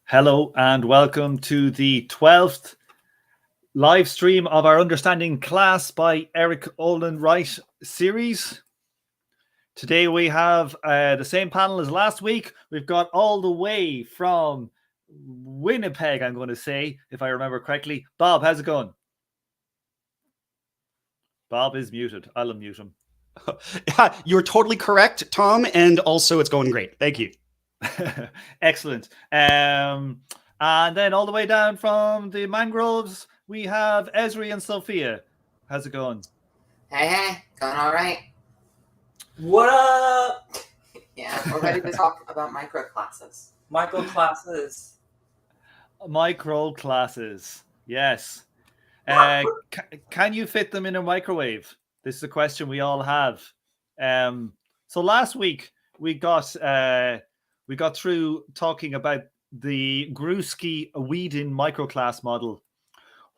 Hello and welcome to the 12th live stream of our Understanding Class by Eric Olin Wright series. Today we have the same panel as last week. We've got all the way from Winnipeg, I'm going to say, if I remember correctly. Bob, how's it going? Bob is muted. I'll unmute him. You're totally correct, Tom, and also it's going great. Thank you. Excellent. And then all the way down from the mangroves, we have Esri and Sophia. How's it going? Hey, going all right. What up? Yeah, we're ready to talk about microclasses. Microclasses. Microclasses, yes. Can you fit them in a microwave? This is a question we all have. So last week we got through talking about the Gruski Whedon microclass model,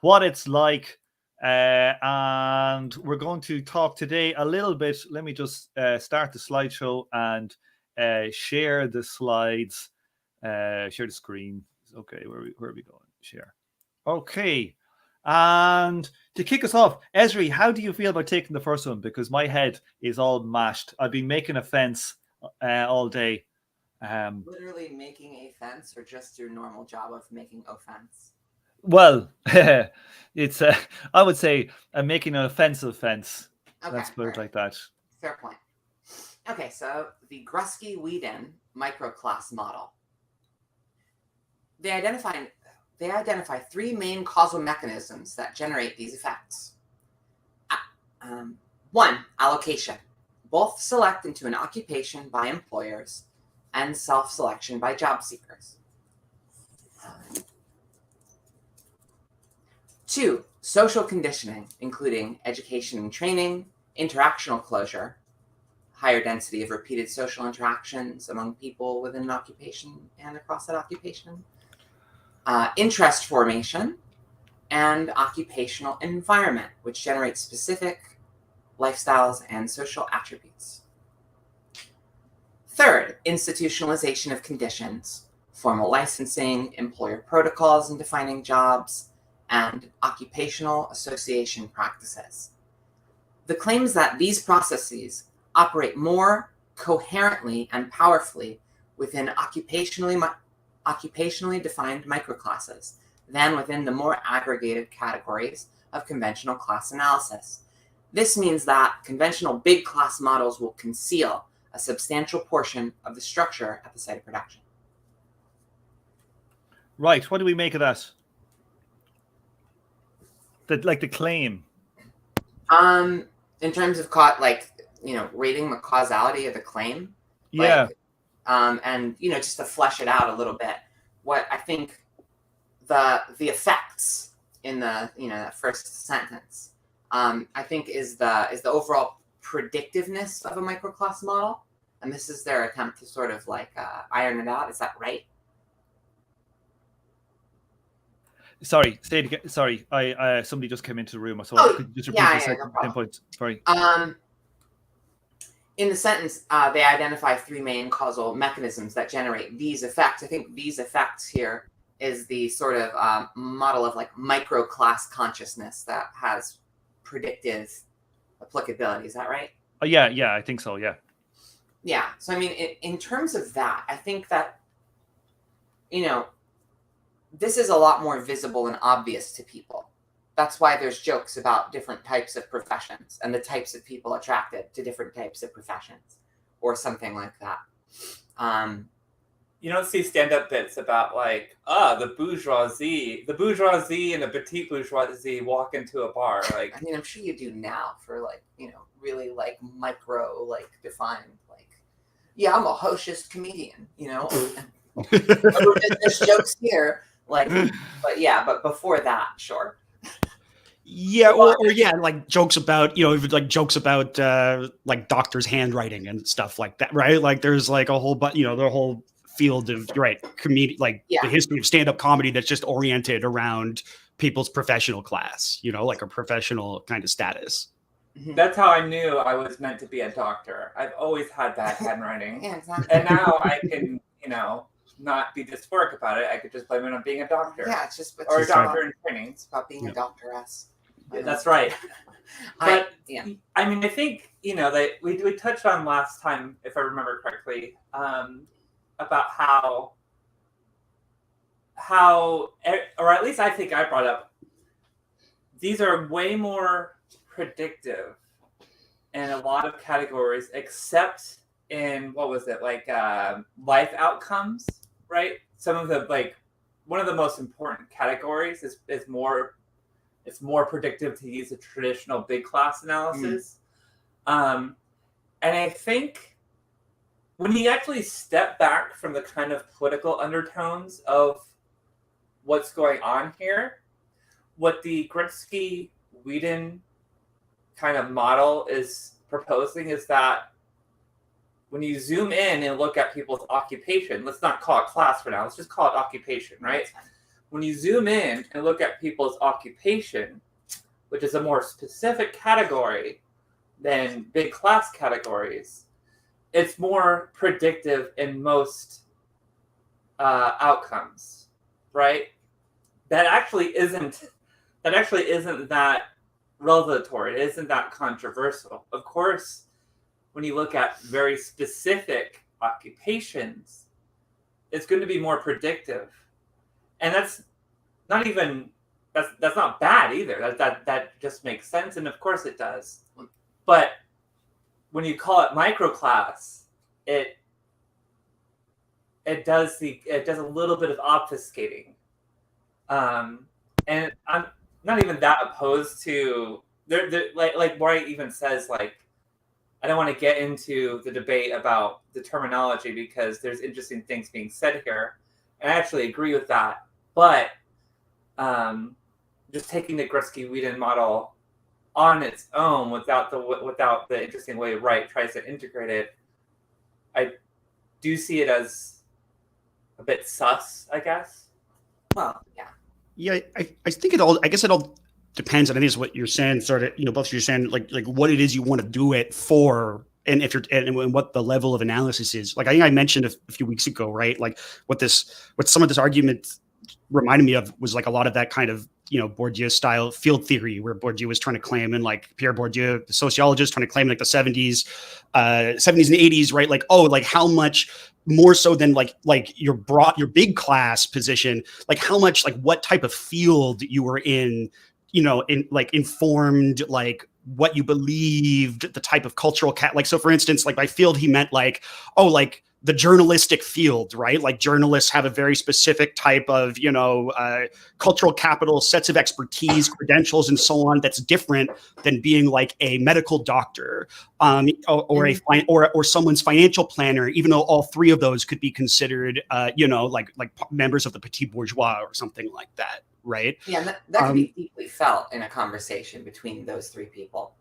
what it's like, and we're going to talk today a little bit. Let me just start the slideshow and share the slides, share the screen. Okay, where are we going? Share. Okay. And to kick us off, Esri, how do you feel about taking the first one? Because my head is all mashed. I've been making a fence all day. Literally making a fence, or just your normal job of making offense? Well, it's I would say I'm making an offensive fence. Okay, let's put it like that. Fair point. Okay, so the Gruski Whedon microclass model. They identify three main causal mechanisms that generate these effects. One, allocation. Both select into an occupation by employers and self-selection by job seekers. Two, social conditioning, including education and training, interactional closure, higher density of repeated social interactions among people within an occupation and across that occupation, interest formation, and occupational environment, which generates specific lifestyles and social attributes. Third, institutionalization of conditions, formal licensing, employer protocols in defining jobs, and occupational association practices. The claim is that these processes operate more coherently and powerfully within occupationally defined microclasses than within the more aggregated categories of conventional class analysis. This means that conventional big class models will conceal a substantial portion of the structure at the site of production. Right. What do we make of that? The claim. In terms of rating the causality of the claim. Yeah. And just to flesh it out a little bit, what I think the effects in the first sentence, I think is the overall predictiveness of a microclass model, and this is their attempt to sort of iron it out. Is that right? Sorry, say it again. Sorry, I somebody just came into the room. So could you just repeat the second pinpoint? Sorry. In the sentence, they identify three main causal mechanisms that generate these effects. I think these effects here is the sort of model of microclass consciousness that has predictive applicability. Is that right? Yeah, I think so. Yeah. Yeah. So I mean, in terms of that, I think that this is a lot more visible and obvious to people. That's why there's jokes about different types of professions and the types of people attracted to different types of professions, or something like that. You don't see stand-up bits about the bourgeoisie and the petite bourgeoisie walk into a bar. I mean, I'm sure you do now for really micro defined yeah, I'm a hostess comedian, There's jokes here, but before that, sure. Yeah, or jokes about jokes about doctors' handwriting and stuff like that, right? There's a whole the whole field of comedy, the history of stand-up comedy that's just oriented around people's professional class, a professional kind of status. That's how I knew I was meant to be a doctor. I've always had bad handwriting. Yeah, exactly. And now I can, not be dysphoric about it. I could just blame it on being a doctor. Yeah, it's just or a just doctor in training. It's about being a doctoress. That's right. But yeah. I mean, I think that we touched on last time, if I remember correctly, about how, or at least I think I brought up, these are way more predictive in a lot of categories, except in life outcomes, right? Some of the one of the most important categories is more. It's more predictive to use a traditional big class analysis. And I think when you actually step back from the kind of political undertones of what's going on here, what the Gretzky-Whedon kind of model is proposing is that when you zoom in and look at people's occupation, let's not call it class for now, let's just call it occupation, right? When you zoom in and look at people's occupation, which is a more specific category than big class categories, it's more predictive in most outcomes, right? That actually isn't that revelatory. It isn't that controversial. Of course, when you look at very specific occupations, it's going to be more predictive. And that's not bad either. That just makes sense, and of course it does. But when you call it microclass, it does a little bit of obfuscating. And I'm not even that opposed to like Maury even says, like, I don't want to get into the debate about the terminology because there's interesting things being said here. And I actually agree with that. But just taking the Gretzky-Whedon model on its own without the interesting way Wright tries to integrate it, I do see it as a bit sus, I guess. Well, yeah. Yeah, I think it all depends. And I think it's what you're saying, sort of, both you're saying like what it is you want to do it for, and if you're and what the level of analysis is. Like I think I mentioned a few weeks ago, right? Like what some of this argument reminded me of was like a lot of that kind of Bourdieu style field theory, where Bourdieu was trying to claim, and like Pierre Bourdieu, the sociologist, trying to claim like the 70s and 80s, right? Like, oh, like how much more so than like your big class position, like how much, like what type of field you were in, in like informed like what you believed, the type of cultural like, so for instance, like by field he meant like, oh, like the journalistic field, right? Like journalists have a very specific type of, cultural capital, sets of expertise, credentials, and so on. That's different than being like a medical doctor, or someone's financial planner. Even though all three of those could be considered, like members of the petit bourgeois or something like that, right? Yeah, that could be deeply felt in a conversation between those three people.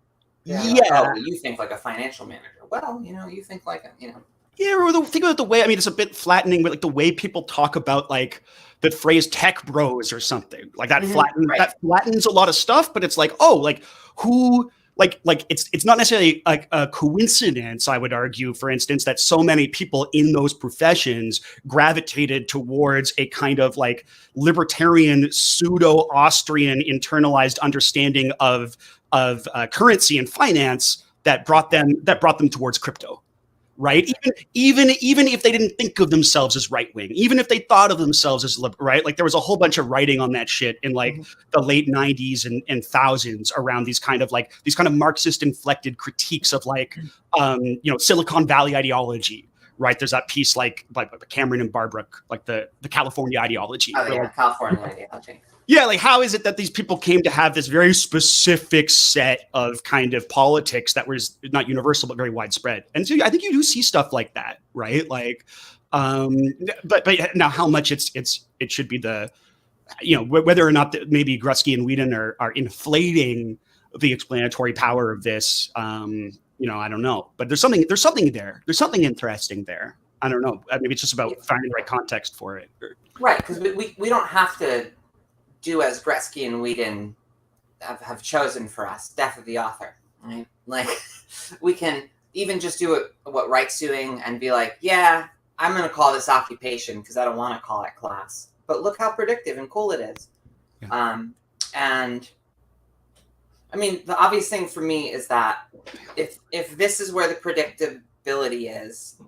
Yeah. Like, oh, you think like a financial manager. Well, you think like Yeah, or think about the way, I mean, it's a bit flattening, but like the way people talk about like the phrase tech bros or something like that, that flattens a lot of stuff, but it's like, oh, like who, like it's not necessarily like a coincidence, I would argue, for instance, that so many people in those professions gravitated towards a kind of like libertarian pseudo-Austrian internalized understanding of currency and finance that brought them towards crypto. Right. Even if they didn't think of themselves as right wing, even if they thought of themselves as liberal, right? Like there was a whole bunch of writing on that shit in like the late 90s and thousands around these kind of Marxist inflected critiques of like, Silicon Valley ideology. Right. There's that piece like by Cameron and Barbara, like the California ideology. Oh, yeah, California ideology. Yeah, like how is it that these people came to have this very specific set of kind of politics that was not universal but very widespread? And so I think you do see stuff like that, right? Like, but now how much it should be the, whether or not maybe Gretzky and Whedon are inflating the explanatory power of this, I don't know. But there's something there. There's something interesting there. I don't know. Maybe it's just about finding the right context for it. Right, because we don't have to do as Gretzky and Whedon have chosen for us, death of the author, right? Like, we can even just do what Wright's doing and be like, yeah, I'm going to call this occupation because I don't want to call it class. But look how predictive and cool it is. Yeah. And I mean, the obvious thing for me is that if this is where the predictability is,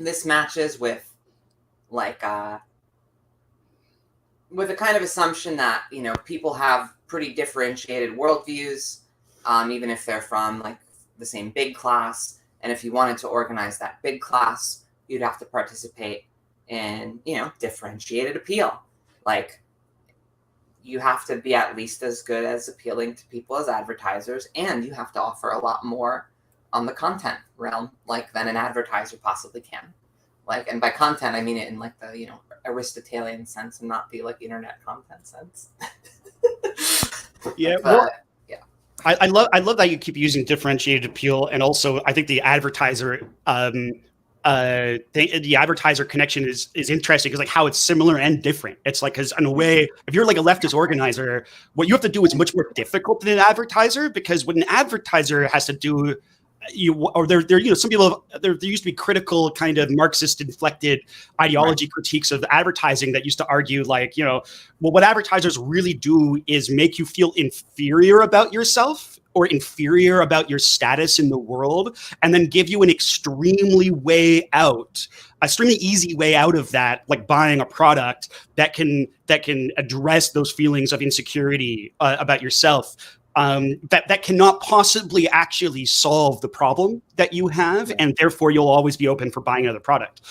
this matches with like with a kind of assumption that, you know, people have pretty differentiated worldviews, even if they're from like the same big class. And if you wanted to organize that big class, you'd have to participate in, you know, differentiated appeal. Like, you have to be at least as good as appealing to people as advertisers, and you have to offer a lot more on the content realm, like, than an advertiser possibly can. Like, and by content, I mean it in like the, you know, Aristotelian sense and not the like internet content sense. Yeah. But, well, I love that you keep using differentiated appeal, and also I think the advertiser the advertiser connection is interesting because like how it's similar and different. It's like, because in a way, if you're like a leftist organizer, what you have to do is much more difficult than an advertiser, because what an advertiser has to do, there you know, some people there used to be critical kind of Marxist inflected ideology critiques of advertising that used to argue like, you know, well, what advertisers really do is make you feel inferior about yourself or inferior about your status in the world, and then give you an extremely easy way out of that, like buying a product that can address those feelings of insecurity about yourself. That cannot possibly actually solve the problem that you have, and therefore you'll always be open for buying another product.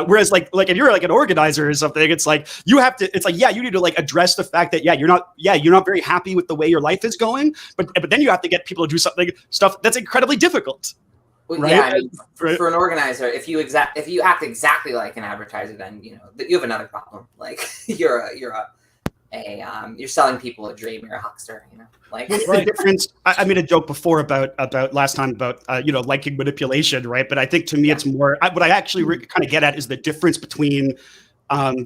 Whereas like if you're like an organizer or something, it's like you have to. It's like, yeah, you need to like address the fact that you're not very happy with the way your life is going, but then you have to get people to do stuff that's incredibly difficult. well, right? yeah, I mean, Right. for an organizer, if you act exactly like an advertiser, then, you know, you have another problem. Like, you're selling people a dream. You're a huckster, you know. Like, The difference. I made a joke before about last time about you know, liking manipulation, right? But I think to me it's more what I actually kind of get at is the difference between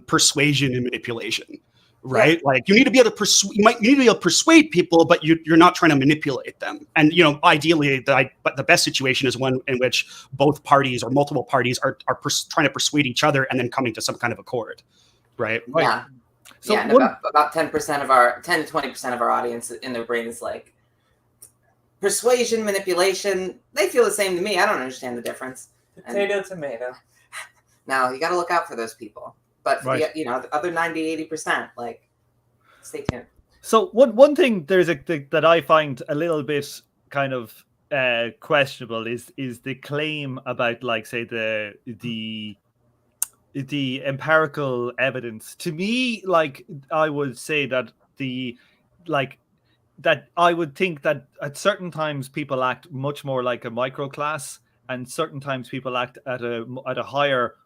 persuasion and manipulation, right? Yeah. Like, you need to be able to you need to be able to persuade people, but you're not trying to manipulate them. And you know, ideally, but the best situation is one in which both parties or multiple parties are trying to persuade each other and then coming to some kind of accord, right? yeah. So yeah, and about 10% of our 10 to 20% of our audience in their brain is like, persuasion, manipulation. They feel the same to me. I don't understand the difference. Tomato. Now you got to look out for those people. But for Right. the, you know, the other 90-80%, like, stay tuned. So one thing that I find a little bit kind of questionable is the claim about, like, say, the empirical evidence. To me, like, I would say that I would think that at certain times people act much more like a microclass, and certain times people act at a higher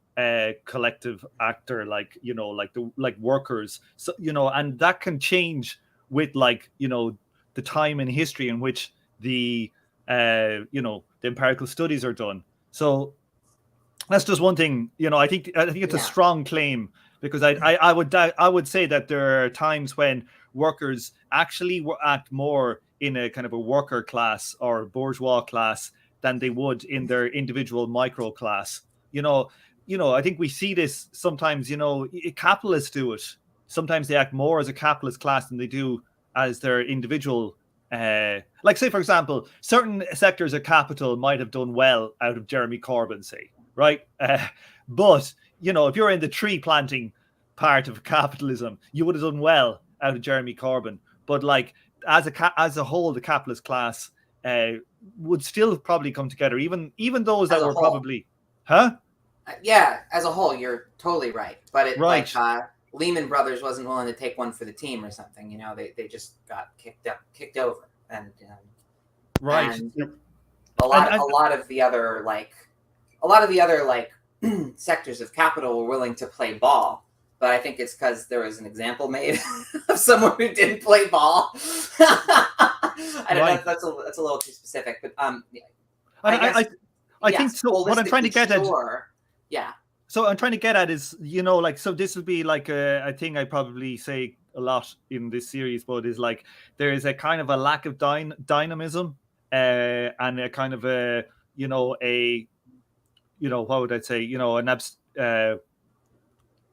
collective actor, like, you know, like workers. So, you know, and that can change with, like, you know, the time in history in which the you know, the empirical studies are done. So that's just one thing. You know, I think it's a strong claim, because I would say that there are times when workers actually act more in a kind of a worker class or bourgeois class than they would in their individual micro class. You know, I think we see this sometimes. You know, capitalists do it. Sometimes they act more as a capitalist class than they do as their individual. Like, say, for example, certain sectors of capital might have done well out of Jeremy Corbyn, say. Right. But, you know, if you're in the tree planting part of capitalism, you would have done well out of Jeremy Corbyn. But, like, as a whole, the capitalist class would still probably come together, even those that were probably. Yeah, as a whole, you're totally right. But it, right. like, Lehman Brothers wasn't willing to take one for the team or something. You know, they just got kicked over. And right. And a lot of the other sectors of capital were willing to play ball, but I think it's because there was an example made of someone who didn't play ball. I don't know if that's a little too specific, but I think so. What I'm trying to get at, yeah. So I'm trying to get at is, you know, like, so this would be like a thing I probably say a lot in this series, but is like there is a kind of a lack of dynamism and a kind of a what would I say?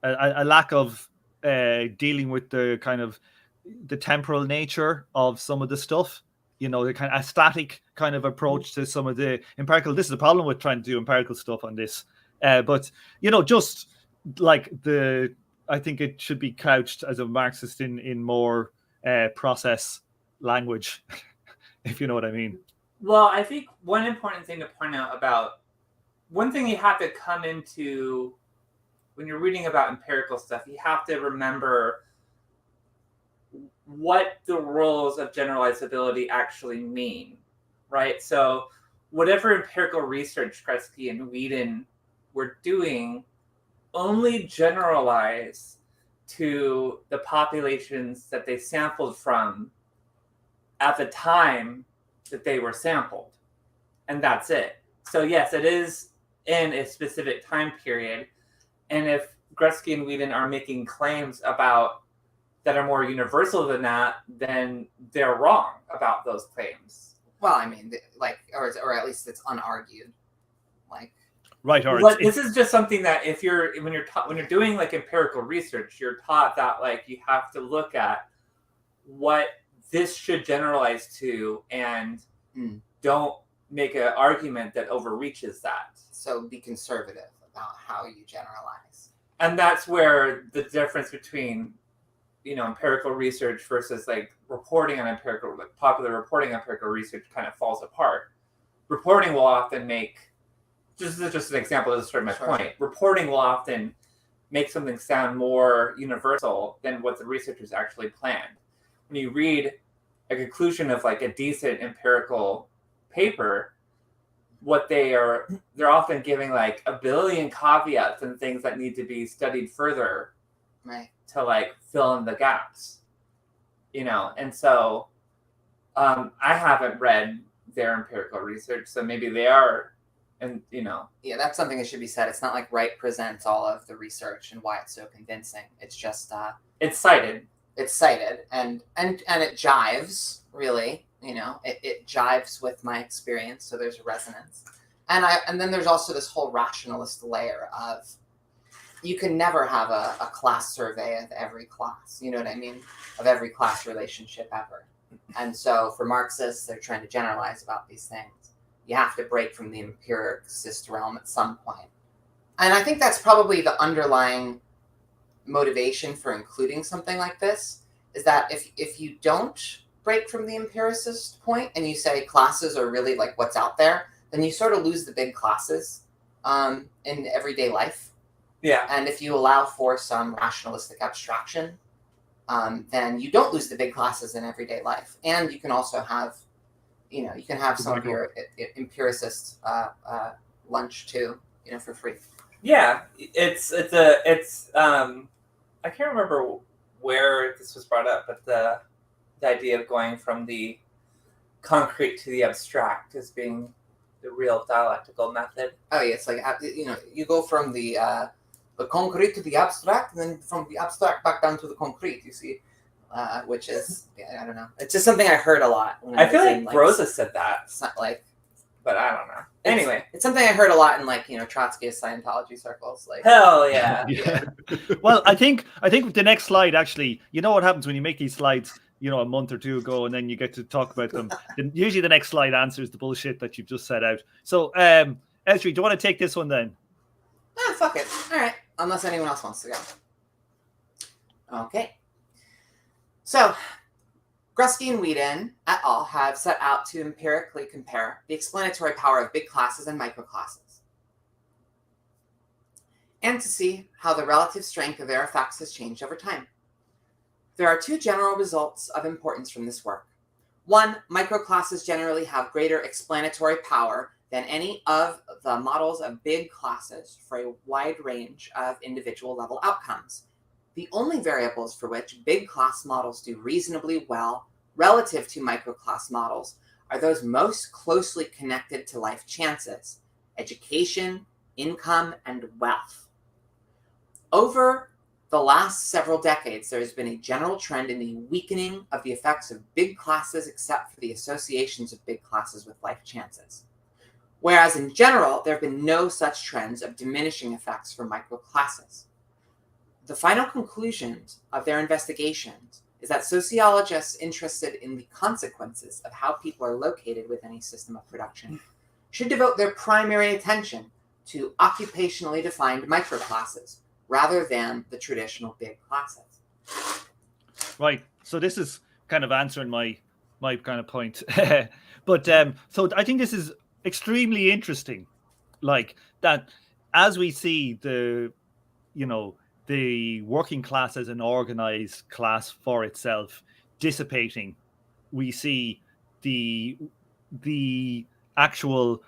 A lack of dealing with the kind of the temporal nature of some of the stuff. The kind of a static kind of approach to some of the empirical. This is the problem with trying to do empirical stuff on this. But just like I think it should be couched as a Marxist in more process language, if you know what I mean. Well, I think one important thing to point out about one thing you have to come into when you're reading about empirical stuff, you have to remember what the rules of generalizability actually mean, right? So whatever empirical research Gretzky and Whedon were doing only generalize to the populations that they sampled from at the time that they were sampled. And that's it. So yes, it is in a specific time period. And if Gretzky and Whedon are making claims about that are more universal than that, then they're wrong about those claims. Well, I mean, or at least it's unargued. Right. This is just something that when you're doing like empirical research, you're taught that you have to look at what this should generalize to, and don't make an argument that overreaches that. So be conservative about how you generalize. And that's where the difference between empirical research versus reporting on popular reporting on empirical research kind of falls apart. Reporting will often make, this is just an example to illustrate my point. Reporting will often make something sound more universal than what the researchers actually planned. When you read a conclusion of a decent empirical paper, they're often giving a billion caveats and things that need to be studied further. Right. To fill in the gaps, and so I haven't read their empirical research, so maybe they are, and yeah, that's something that should be said. It's not like Wright presents all of the research and why it's so convincing. It's just it's cited and it jives, really. It jives with my experience, so there's a resonance, and then there's also this whole rationalist layer of, you can never have a class survey of every class, you know what I mean? Of every class relationship ever. And so for Marxists, they're trying to generalize about these things. You have to break from the empiricist realm at some point. And I think that's probably the underlying motivation for including something like this, is that if you don't break from the empiricist point and you say classes are really what's out there, then you sort of lose the big classes in everyday life. Yeah. And if you allow for some rationalistic abstraction, then you don't lose the big classes in everyday life. And you can also have, you can have some of your empiricist lunch too, for free. Yeah. It's I can't remember where this was brought up, but the idea of going from the concrete to the abstract as being the real dialectical method. Oh yeah, it's you go from the concrete to the abstract, and then from the abstract back down to the concrete, you see, which is, I don't know. It's just something I heard a lot. When I feel like Rosa said that. It's not but I don't know. Anyway. It's something I heard a lot in Trotskyist Scientology circles. Hell yeah. Yeah. Well, I think the next slide, actually, what happens when you make these slides, a month or two ago, and then you get to talk about them. Then usually the next slide answers the bullshit that you've just set out. So, Esri, do you want to take this one then? Fuck it. All right. Unless anyone else wants to go. Okay. So, Gretzky and Whedon et al. Have set out to empirically compare the explanatory power of big classes and microclasses, and to see how the relative strength of their effects has changed over time. There are two general results of importance from this work. One, microclasses generally have greater explanatory power than any of the models of big classes for a wide range of individual level outcomes. The only variables for which big class models do reasonably well relative to microclass models are those most closely connected to life chances: education, income, and wealth. Over the last several decades, there has been a general trend in the weakening of the effects of big classes, except for the associations of big classes with life chances. whereas in general, there have been no such trends of diminishing effects for microclasses. The final conclusions of their investigations is that sociologists interested in the consequences of how people are located within a system of production should devote their primary attention to occupationally defined microclasses rather than the traditional big classes. Right. So this is kind of answering my kind of point. But so I think this is extremely interesting. Like that, as we see the working class as an organized class for itself dissipating, we see the actual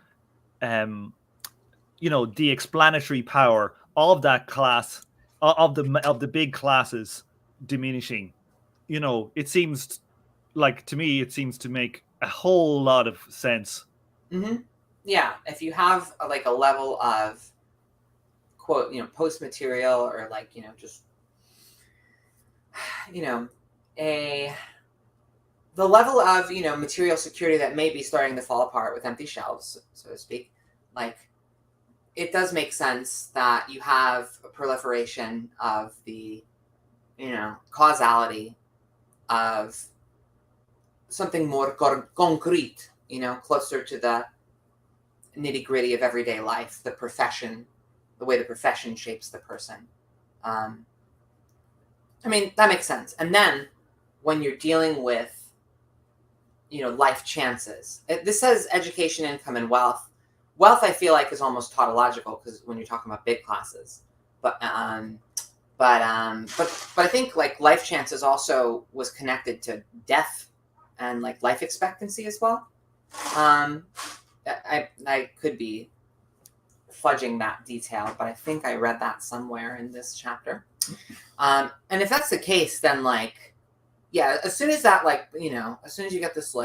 the explanatory power of that class, of the big classes diminishing. It seems like, to me, it seems to make a whole lot of sense. Mm-hmm. Yeah, if you have a level of quote, post material, or just the level of material security that may be starting to fall apart with empty shelves, so to speak, it does make sense that you have a proliferation of the causality of something more concrete, closer to the nitty gritty of everyday life, the profession, the way the profession shapes the person. That makes sense. And then when you're dealing with, life chances, this says education, income, and wealth. Wealth, I feel like, is almost tautological because when you're talking about big classes, but I think life chances also was connected to death and life expectancy as well. I could be fudging that detail, but I think I read that somewhere in this chapter. And if that's the case, then as soon as that as soon as you get this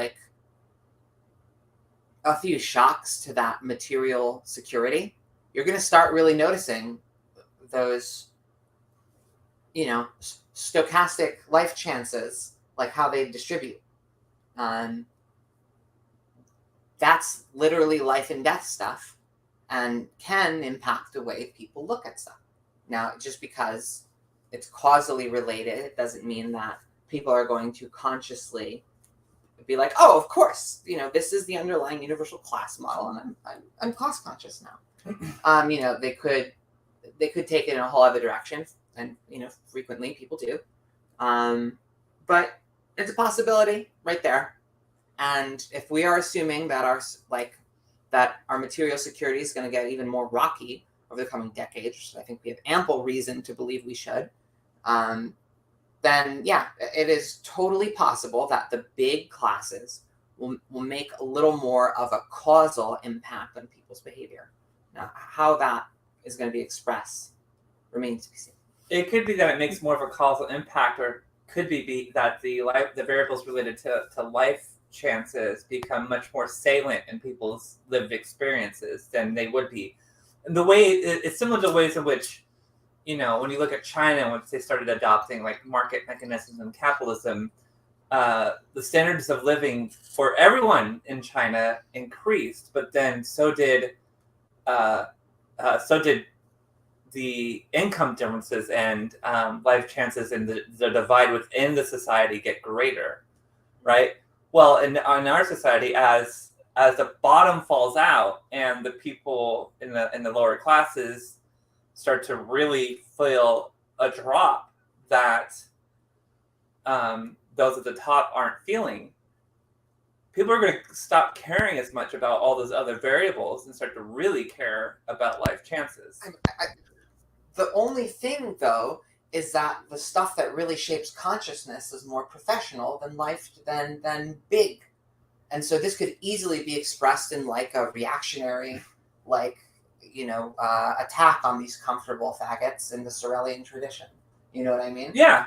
a few shocks to that material security, you're going to start really noticing those stochastic life chances, how they distribute. That's literally life and death stuff, and can impact the way people look at stuff. Now, just because it's causally related, it doesn't mean that people are going to consciously be like, oh, of course, this is the underlying universal class model, and I'm class conscious now. They could take it in a whole other direction, and frequently people do. But it's a possibility right there. And if we are assuming that our material security is going to get even more rocky over the coming decades, which I think we have ample reason to believe we should, then it is totally possible that the big classes will make a little more of a causal impact on people's behavior. Now, how that is going to be expressed remains to be seen. It could be that it makes more of a causal impact, or could be that the variables related to life chances become much more salient in people's lived experiences than they would be. And the way it's similar to ways in which, when you look at China, once they started adopting market mechanisms and capitalism, the standards of living for everyone in China increased, but then so did the income differences and life chances, and the divide within the society get greater, right? Well, in our society, as the bottom falls out and the people in the lower classes start to really feel a drop that those at the top aren't feeling, people are going to stop caring as much about all those other variables and start to really care about life chances. The only thing, though, is that the stuff that really shapes consciousness is more professional than big. And so this could easily be expressed in a reactionary, attack on these comfortable faggots in the Sorelian tradition. You know what I mean? Yeah.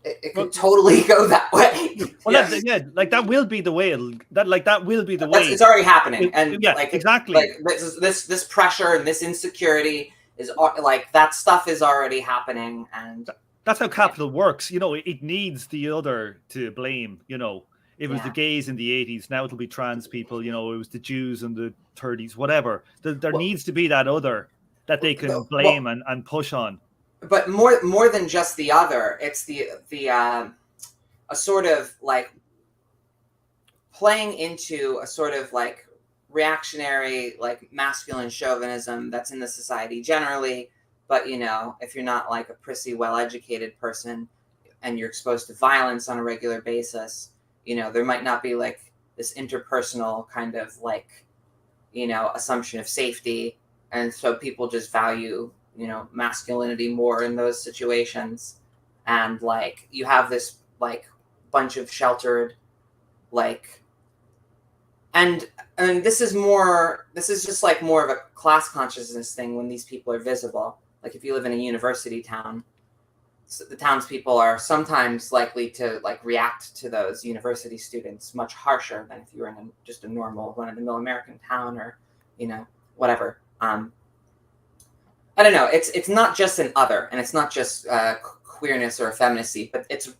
It could totally go that way. Well, that will be the way. That will be the way. It's already happening, exactly. This pressure and this insecurity is that stuff is already happening, and that's how capital works. It needs the other to blame. It was the gays in the 80s. Now it'll be trans people. It was the Jews in the 30s, whatever. There needs to be that other that they can blame and push on. But more than just the other, it's the a sort of like playing into a sort of like reactionary, like masculine chauvinism that's in the society generally. But, if you're not like a prissy, well-educated person and you're exposed to violence on a regular basis, there might not be like this interpersonal kind of like, assumption of safety. And so people just value, masculinity more in those situations. And like, you have this like bunch of sheltered, like, and this is just like more of a class consciousness thing when these people are visible. Like if you live in a university town, so the townspeople are sometimes likely to like react to those university students much harsher than if you were in just a normal run-of-the-mill American town or, whatever. I don't know. It's not just an other, and it's not just queerness or effeminacy, but it's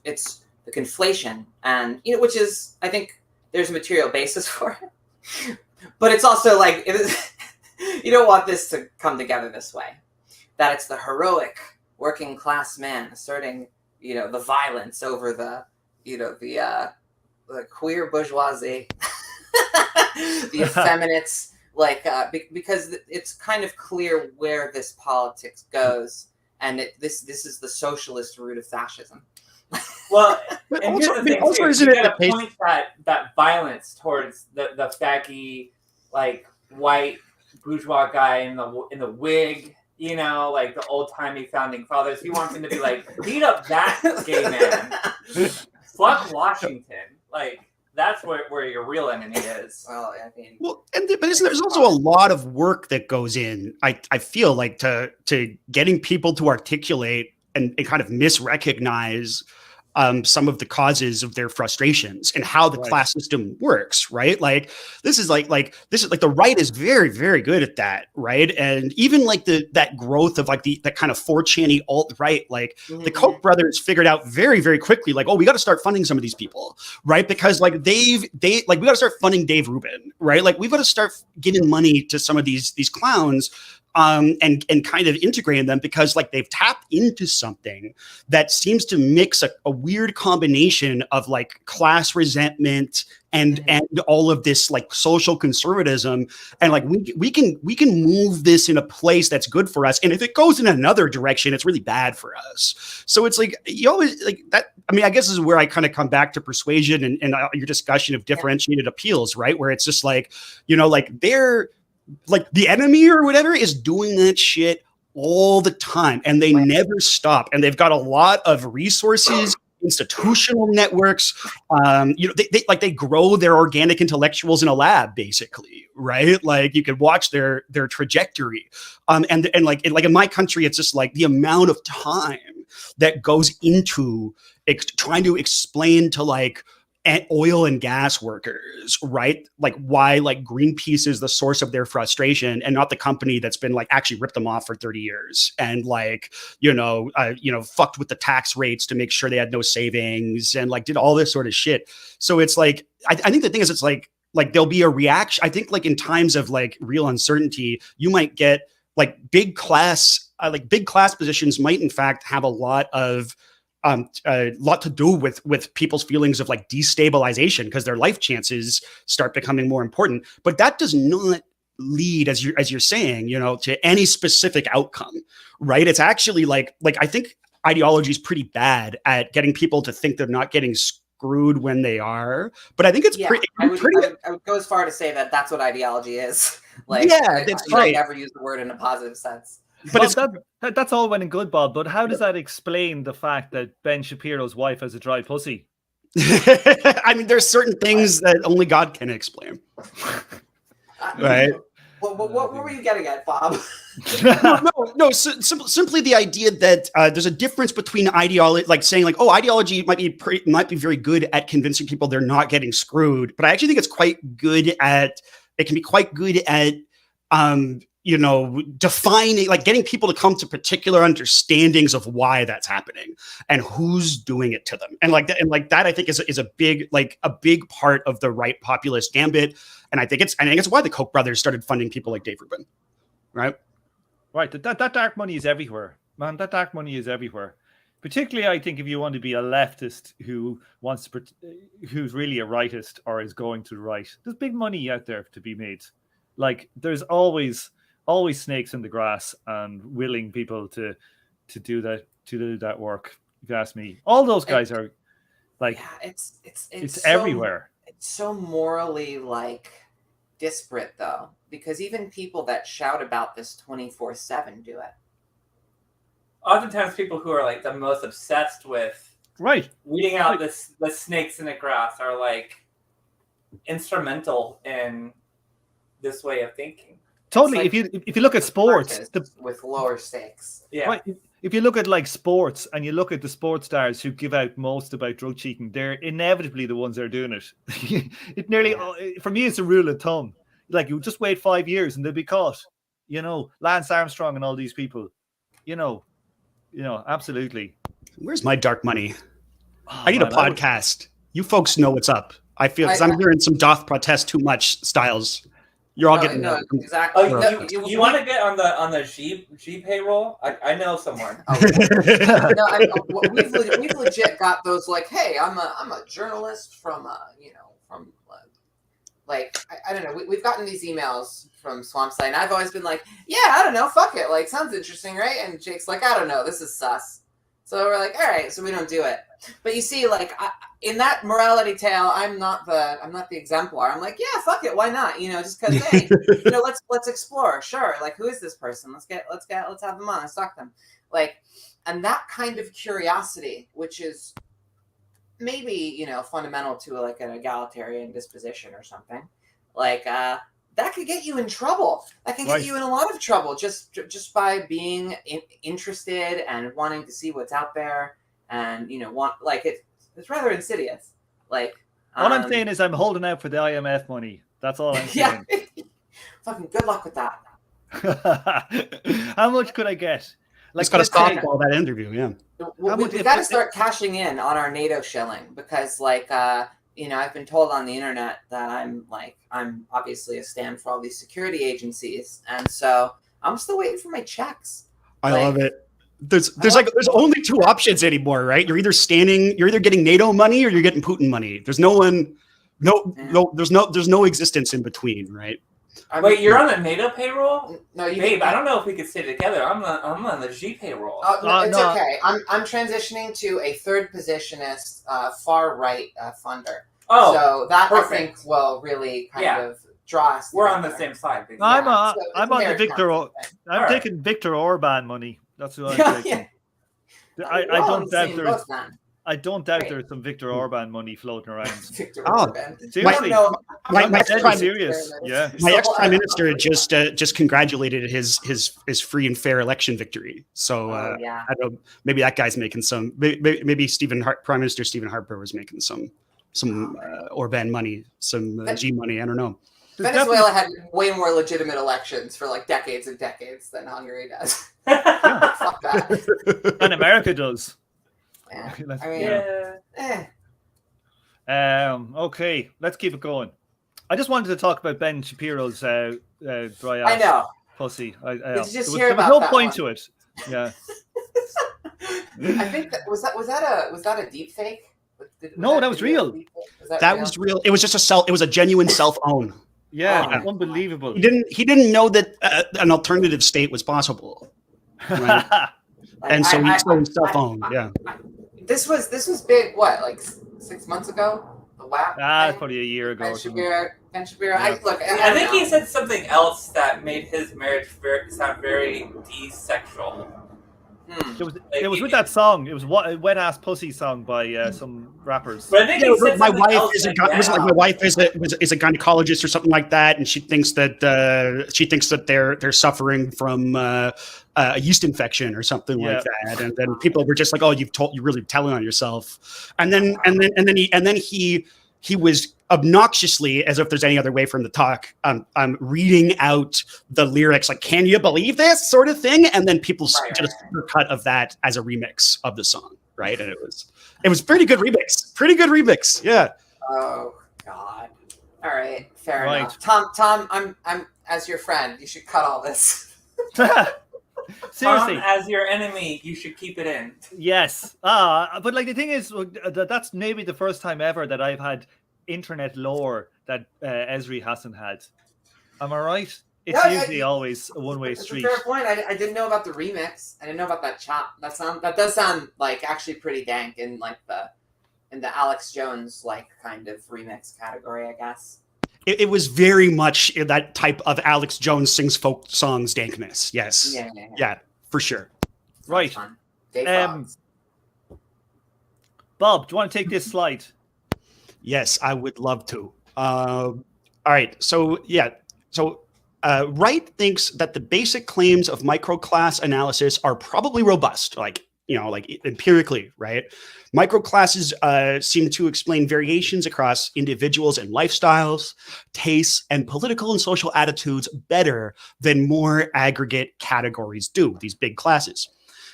the conflation, and which is, I think there's a material basis for it, but it's also like you don't want this to come together this way. That it's the heroic working class man asserting, the violence over the queer bourgeoisie, the effeminates, like because it's kind of clear where this politics goes, and this is the socialist root of fascism. Well, and also, here's the thing, also too. isn't You it gotta the case- point that violence towards the faggy, like white bourgeois guy in the wig, like the old timey founding fathers. He wants him to be like, beat up that gay man. Fuck Washington. Like that's where your real enemy is. Well, I mean, but there's also a lot of work that goes in. I feel like to getting people to articulate and kind of misrecognize some of the causes of their frustrations and how the class system works, right? Like this is like the right is very, very good at that, right? And even like that growth of like that kind of 4chan-y alt-right, like the Koch brothers figured out very, very quickly, like, oh, we got to start funding some of these people, right? Because like we got to start funding Dave Rubin, right? Like we've got to start giving money to some of these clowns. And kind of integrating them because like they've tapped into something that seems to mix a weird combination of like class resentment and all of this like social conservatism, and like we can move this in a place that's good for us, and if it goes in another direction, it's really bad for us. So it's like you always like that. I mean, I guess this is where I kind of come back to persuasion and your discussion of differentiated appeals, right? Where it's just like like they're like the enemy or whatever is doing that shit all the time, and they never stop, and they've got a lot of resources, institutional networks. They grow their organic intellectuals in a lab, basically, right? Like you could watch their trajectory, and like in my country, it's just like the amount of time that goes into trying to explain to like oil and gas workers, right? Like why like Greenpeace is the source of their frustration and not the company that's been like actually ripped them off for 30 years and like, fucked with the tax rates to make sure they had no savings and like did all this sort of shit. So it's like, I think the thing is, it's like there'll be a reaction. I think like in times of like real uncertainty, you might get like big class positions might in fact have a lot to do with people's feelings of like destabilization because their life chances start becoming more important. But that does not lead, as you're saying, to any specific outcome, right? It's actually like I think ideology is pretty bad at getting people to think they're not getting screwed when they are. But I think it's pretty. I would go as far to say that that's what ideology is. Like, yeah, that's right. I never use the word in a positive sense. But that's all well and good, Bob. But how does that explain the fact that Ben Shapiro's wife has a dry pussy? I mean, there's certain things that only God can explain. Right? What were you getting at, Bob? No. Simply the idea that there's a difference between ideology, like saying like, oh, ideology might be very good at convincing people they're not getting screwed. But I actually think it's quite good at. It can be quite good at defining, like getting people to come to particular understandings of why that's happening and who's doing it to them. And like that, I think is a big part of the right populist gambit. And I think it's why the Koch brothers started funding people like Dave Rubin. Right. Right. That dark money is everywhere, man. That dark money is everywhere. Particularly, I think if you want to be a leftist who's really a rightist or is going to the right, there's big money out there to be made. Like there's always snakes in the grass and willing people to do that work. If you ask me, all those guys are like, it's everywhere. It's so morally like disparate though, because even people that shout about this 24/7 do it. Oftentimes, people who are like the most obsessed with weeding out the snakes in the grass are like instrumental in this way of thinking. Totally. Like if you look at sports with lower stakes, right, if you look at like sports and you look at the sports stars who give out most about drug cheating, they're inevitably the ones that are doing it. It nearly for me, it's a rule of thumb. Like you just wait 5 years and they'll be caught. Lance Armstrong and all these people. Absolutely. Where's my dark money? I need a podcast. You folks know what's up. I feel because I'm hearing some doth protest too much styles. You're all getting exactly. You want to get on the G payroll? I know someone. We've legit got those like, hey, I'm a journalist from like I don't know. We've gotten these emails from Swampside, and I've always been like, yeah, I don't know, fuck it, like sounds interesting, right? And Jake's like, I don't know, this is sus. So we're like, all right, so we don't do it. But you see, like in that morality tale, I'm not the exemplar. I'm like, yeah, fuck it, why not? Just because, hey, let's explore. Sure, like who is this person? Let's have them on. Let's talk to them. Like, and that kind of curiosity, which is maybe fundamental to like an egalitarian disposition or something, like that could get you in trouble. That can get you in a lot of trouble just by being interested and wanting to see what's out there, and it's rather insidious. Like what I'm saying is I'm holding out for the IMF money. That's all I'm saying. Fucking good luck with that. How much could I get? Like, got to stop all that interview. Yeah. We've got to start cashing in on our NATO shilling because, like, I've been told on the internet that I'm obviously a stand for all these security agencies, and so I'm still waiting for my checks. I love it. There's only two options anymore, right? You're either getting NATO money or you're getting Putin money. There's there's no existence in between, right? Wait, you're on the NATO payroll? No, babe. I don't know if we could stay together. I'm on the G payroll. It's okay. I'm transitioning to a third positionist, far right funder. Oh, so that perfect. I think will really kind of draw us. We're on the same side. I'm on the Victor. I'm taking Victor Orban money. That's what I'm taking. I don't doubt there's some Victor Orban money floating around. Victor Orban. Seriously, I'm serious. Yeah, my ex-prime minister just congratulated his free and fair election victory. So I don't know, maybe that guy's making some. Maybe Prime Minister Stephen Harper was making some Orban money, some G money. I don't know. Venezuela had way more legitimate elections for like decades and decades than Hungary does. Fuck that. And America does. Okay, let's keep it going. I just wanted to talk about Ben Shapiro's dry ass I know. pussy. Did you just there hear was about no that point one? to it. Yeah. I think that was that a deep fake? No, that was real. That was real. It was just it was a genuine cell phone. Yeah, unbelievable. He didn't know that an alternative state was possible. Right? And so he stole his cell phone. Yeah. This was big. What, like 6 months ago? The WAP. It's probably a year ago. Ben Shapiro. Yeah. I think he said something else that made his marriage sound very desexual. It was with that song. It was a wet ass pussy song by some rappers. But I think he said my wife is a gynecologist or something like that, and she thinks that they're suffering from a yeast infection or something like that. And then people were just like, "Oh, you're really telling on yourself." And then he was obnoxiously, as if there's any other way for him to talk, reading out the lyrics, like, can you believe this sort of thing? And then people did a super cut of that as a remix of the song, right? And it was pretty good remix. Pretty good remix, yeah. Oh, God. All right, fair enough. Tom, I'm as your friend, you should cut all this. Seriously, Tom, as your enemy, you should keep it in. Yes. But like the thing is, that's maybe the first time ever that I've had internet lore that Esri hasn't had. Am I right? It's usually always a one-way street. That's a fair point. I didn't know about the remix. I didn't know about that chop. That does sound like actually pretty dank in like the Alex Jones like kind of remix category, I guess. It was very much in that type of Alex Jones sings folk songs dankness. Yes. Yeah, for sure. Right. Bob, do you want to take this slide? Yes, I would love to. All right. So, yeah. So, Wright thinks that the basic claims of microclass analysis are probably robust, like empirically, right? Microclasses seem to explain variations across individuals and lifestyles, tastes, and political and social attitudes better than more aggregate categories do, these big classes.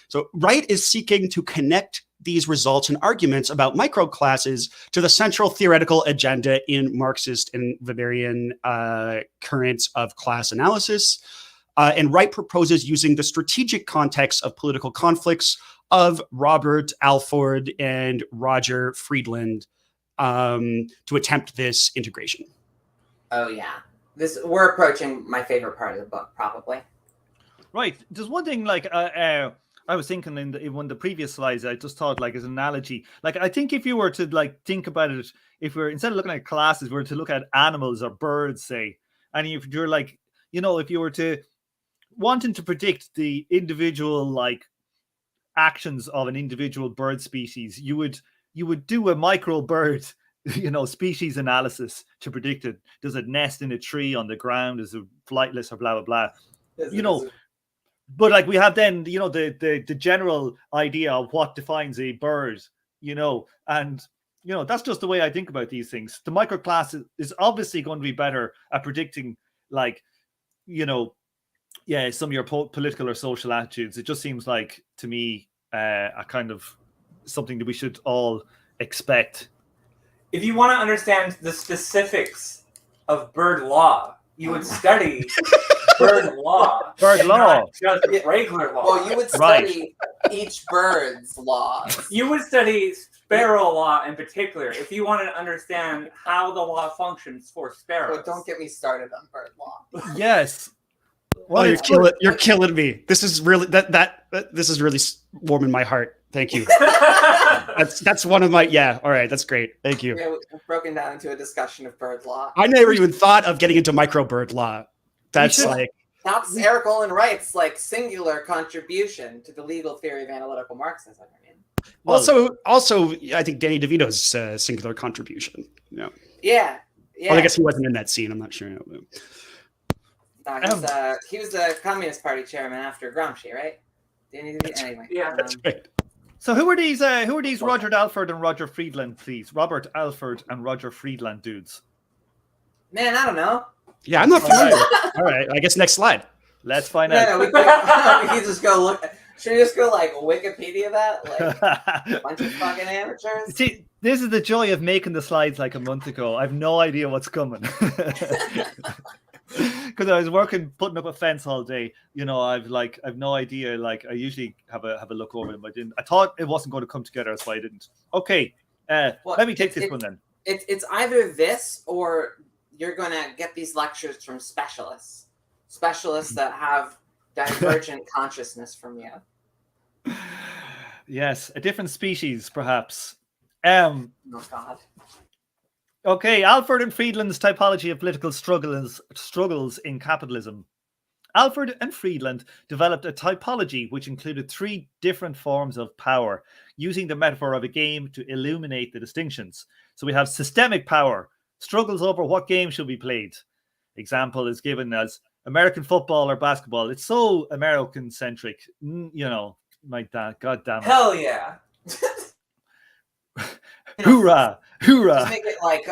So Wright is seeking to connect these results and arguments about microclasses to the central theoretical agenda in Marxist and Weberian currents of class analysis. And Wright proposes using the strategic context of political conflicts of Robert Alford and Roger Friedland to attempt this integration. Oh yeah, we're approaching my favorite part of the book, probably. Right. There's one thing like I was thinking in one of the previous slides. I just thought like as an analogy, like I think if you were to like think about it, if we're instead of looking at classes, we were to look at animals or birds, say, and if you're like, if you were to wanting to predict the individual like actions of an individual bird species, you would do a micro bird species analysis to predict it. Does it nest in a tree on the ground? Is it flightless or blah blah blah? But like we have then the general idea of what defines a bird, and that's just the way I think about these things. The microclass is obviously going to be better at predicting like some of your political or social attitudes. It just seems like to me a kind of something that we should all expect. If you want to understand the specifics of bird law, you would study bird law. Bird law. Just regular law. Well, you would study each bird's laws. You would study sparrow law in particular if you want to understand how the law functions for sparrows. Well, don't get me started on bird law. Yes. Well, you're killing me. This is really this is really warming my heart. Thank you. That's one of my all right, that's great. Thank you. Yeah, we've broken down into a discussion of bird law. I never even thought of getting into micro bird law. That's Eric Olin Wright's like singular contribution to the legal theory of analytical Marxism. I mean, also, I think Danny DeVito's singular contribution. Yeah. Well, I guess he wasn't in that scene. I'm not sure. He was the Communist Party chairman after Gramsci, right? Anyway. Yeah, that's right. So who are these Roger Alford and Roger Friedland, please? Robert Alford and Roger Friedland dudes. Man, I don't know. Yeah, I'm not familiar. All right, I guess next slide. Let's find out. We can just go look. Should we just go like Wikipedia that? Like a bunch of fucking amateurs? See, this is the joy of making the slides like a month ago. I have no idea what's coming. Because I was putting up a fence all day. I've no idea. Like I usually have a look over them. I thought it wasn't going to come together, that's why I didn't. Okay, let me take this one then. It's either this or you're going to get these lectures from specialists that have divergent consciousness from you. Yes, a different species, perhaps. Oh God. Okay, Alford and Friedland's typology of political struggles in capitalism. Alford and Friedland developed a typology which included 3 different forms of power, using the metaphor of a game to illuminate the distinctions. So we have systemic power, struggles over what game should be played. Example is given as American football or basketball. It's so American-centric. My dad, God damn it. Hell yeah. Hoorah! Hoorah! Just make it like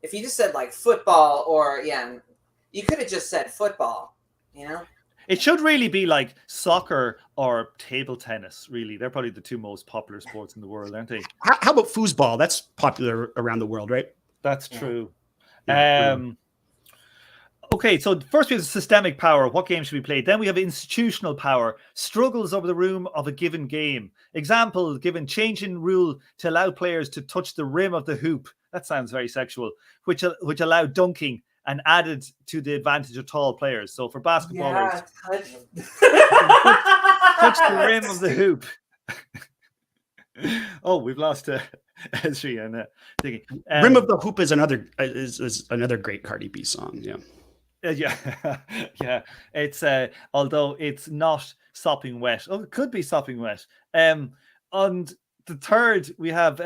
if you just said like football or you could have just said football. You know. It should really be like soccer or table tennis, really. They're probably the two most popular sports in the world, aren't they? How about foosball? That's popular around the world, right? That's true. Yeah. Okay, so first we have systemic power. What game should we play? Then we have institutional power. Struggles over the room of a given game. Example given: changing rule to allow players to touch the rim of the hoop. That sounds very sexual. Which allow dunking and added to the advantage of tall players. So for basketballers, touch the rim of the hoop. Oh, we've lost Esri and thinking. Rim of the Hoop is another great Cardi B song. Yeah. Yeah. It's although it's not sopping wet. Oh, it could be sopping wet. On the third, we have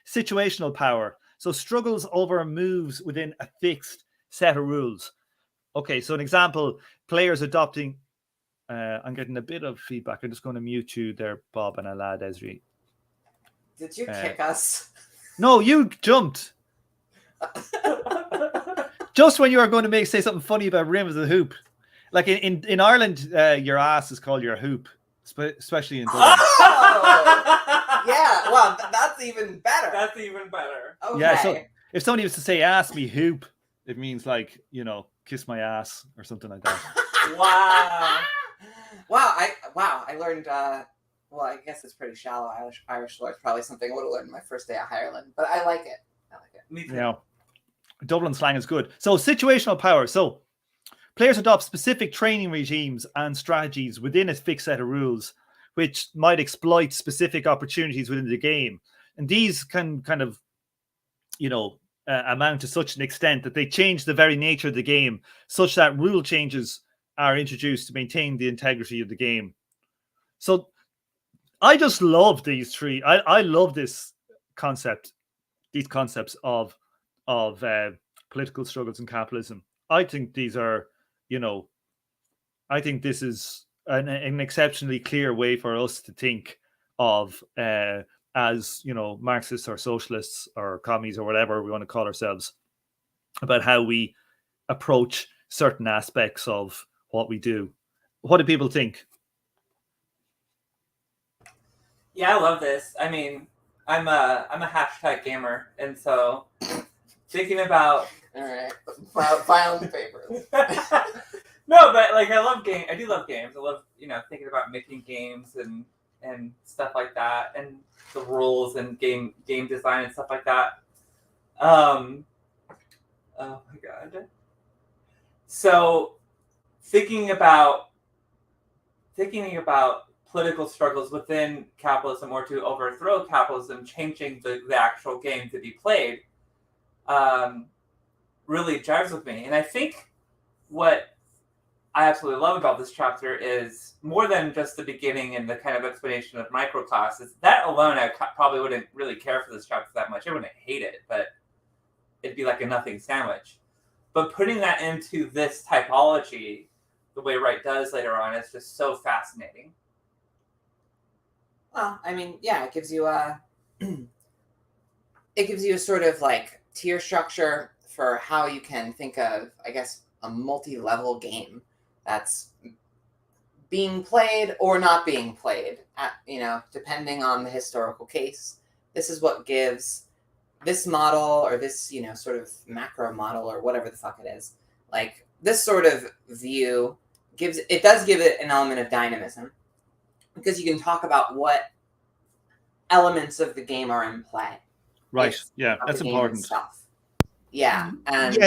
situational power. So struggles over moves within a fixed set of rules. Okay, so an example: players adopting. I'm getting a bit of feedback. I'm just going to mute you there, Bob, and I'll add Esri. Did you kick us? No, you jumped. Just when you were going to say something funny about rim of the hoop. Like in Ireland, your ass is called your hoop, especially in Dublin. Oh! Yeah, well, that's even better. That's even better. Okay. Yeah, so if somebody was to say ask me hoop, it means like, kiss my ass or something like that. Wow. I learned well, I guess it's pretty shallow Irish lore. It's probably something I would have learned my first day at Ireland, but I like it. Me too. Dublin slang is good. So situational power. So players adopt specific training regimes and strategies within a fixed set of rules, which might exploit specific opportunities within the game. And these can kind of, amount to such an extent that they change the very nature of the game, such that rule changes are introduced to maintain the integrity of the game. So I just love these three. I love this concept, these concepts of political struggles and capitalism. I think these are, I think this is an exceptionally clear way for us to think of as, Marxists or socialists or commies or whatever we want to call ourselves, about how we approach certain aspects of what we do. What do people think? Yeah, I love this. I mean, I'm a hashtag gamer, and so thinking about All right, file the papers. No, but like I do love games. I love thinking about making games and stuff like that, and the rules and game design and stuff like that. Oh my god. So thinking about political struggles within capitalism or to overthrow capitalism, changing the actual game to be played, really jives with me. And I think what I absolutely love about this chapter is more than just the beginning and the kind of explanation of microclasses. That alone, I probably wouldn't really care for this chapter that much. I wouldn't hate it, but it'd be like a nothing sandwich. But putting that into this typology, the way Wright does later on, is just so fascinating. Well, I mean, yeah, it gives you a sort of like tier structure for how you can think of, I guess, a multi-level game that's being played or not being played, depending on the historical case. This is what gives this model or this, sort of macro model or whatever the fuck it is. Like, this sort of view does give it an element of dynamism, because you can talk about what elements of the game are in play. Right. Yeah, that's important. Stuff. Yeah. And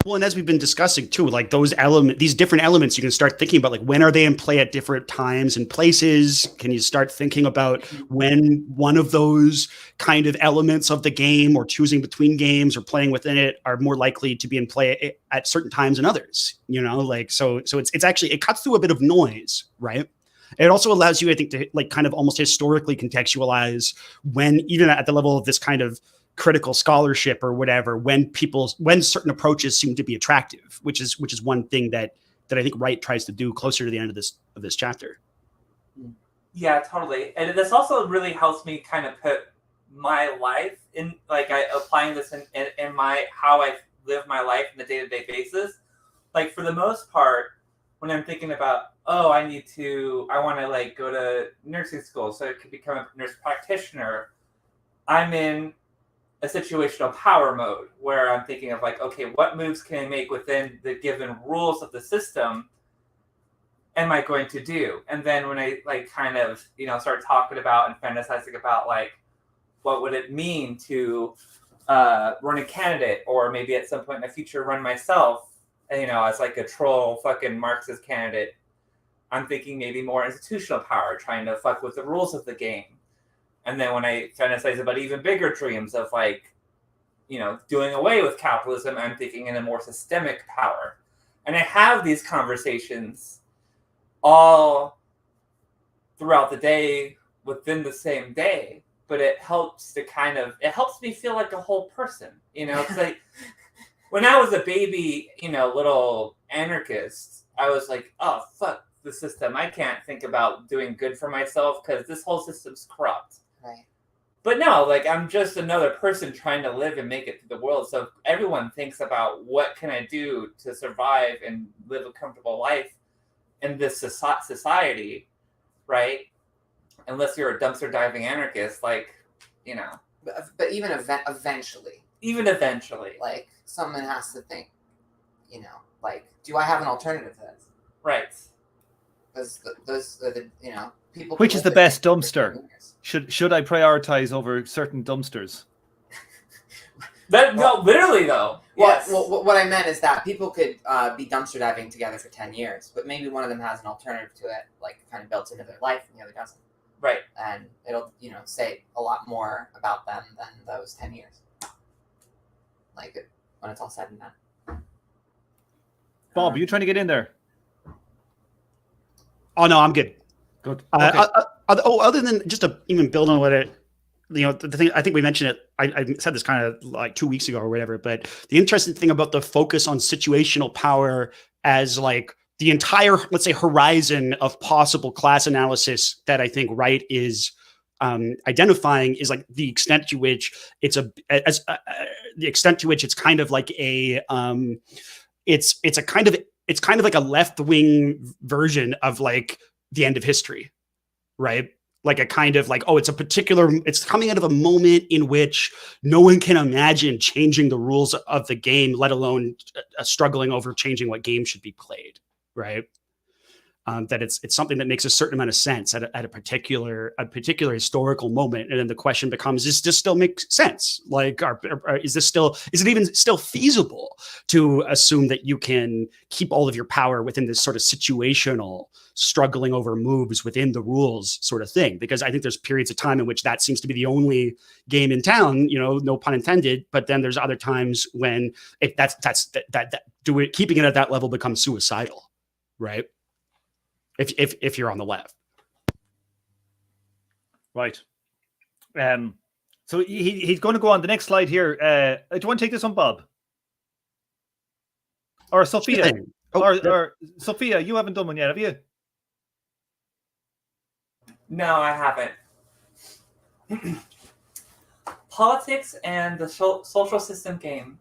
Well, and as we've been discussing too, like these different elements, you can start thinking about like, when are they in play at different times and places? Can you start thinking about when one of those kind of elements of the game, or choosing between games or playing within it, are more likely to be in play at certain times than others? So it's actually, it cuts through a bit of noise, right? It also allows you, I think, to like kind of almost historically contextualize when, even at the level of this kind of critical scholarship or whatever, when certain approaches seem to be attractive, which is one thing that I think Wright tries to do closer to the end of this chapter. Yeah, totally. And this also really helps me kind of put my life in like I applying this in my how I live my life on a day-to-day basis. Like for the most part, when I'm thinking about, oh, I want to like go to nursing school so I could become a nurse practitioner, I'm in a situational power mode where I'm thinking of like, okay, what moves can I make within the given rules of the system am I going to do? And then when I like kind of, start talking about and fantasizing about like, what would it mean to run a candidate, or maybe at some point in the future run myself, as like a troll fucking Marxist candidate, I'm thinking maybe more institutional power, trying to fuck with the rules of the game. And then when I fantasize about even bigger dreams of like, doing away with capitalism, I'm thinking in a more systemic power. And I have these conversations all throughout the day within the same day, but it helps me feel like a whole person, because like when I was a baby, little anarchist, I was like, oh, fuck the system. I can't think about doing good for myself because this whole system's corrupt. Right. But no, like I'm just another person trying to live and make it through the world. So everyone thinks about what can I do to survive and live a comfortable life in this society, right? Unless you're a dumpster diving anarchist, like, But even eventually. Even eventually. Like, someone has to think, like, do I have an alternative to this? Right. Because those are the, people. Which is the best dumpster? Should I prioritize over certain dumpsters? No, literally though. Yes. Well, what I meant is that people could be dumpster diving together for 10 years, but maybe one of them has an alternative to it, like kind of built into their life, and the other doesn't. Right. And it'll, say a lot more about them than those 10 years. Like, when it's all said and done. Bob, are you trying to get in there? Oh, no, I'm good. Good. Okay. Other than just to even build on what it, the thing, I think we mentioned it, I said this kind of like 2 weeks ago or whatever, but the interesting thing about the focus on situational power as like the entire, let's say, horizon of possible class analysis that I think Wright is identifying is like the extent to which it's kind of like a it's kind of like a left-wing version of like the end of history, right? Like a kind of like, it's coming out of a moment in which no one can imagine changing the rules of the game, let alone struggling over changing what game should be played, right? That it's something that makes a certain amount of sense at a particular historical moment, and then the question becomes: does this still make sense? Like, is it even still feasible to assume that you can keep all of your power within this sort of situational struggling over moves within the rules sort of thing? Because I think there's periods of time in which that seems to be the only game in town, no pun intended. But then there's other times when keeping it at that level becomes suicidal, right? If you're on the left. Right. So he's going to go on the next slide here. Do you want to take this one, Bob? Or Sophia? Or Sophia, you haven't done one yet, have you? No, I haven't. Politics and the social system game.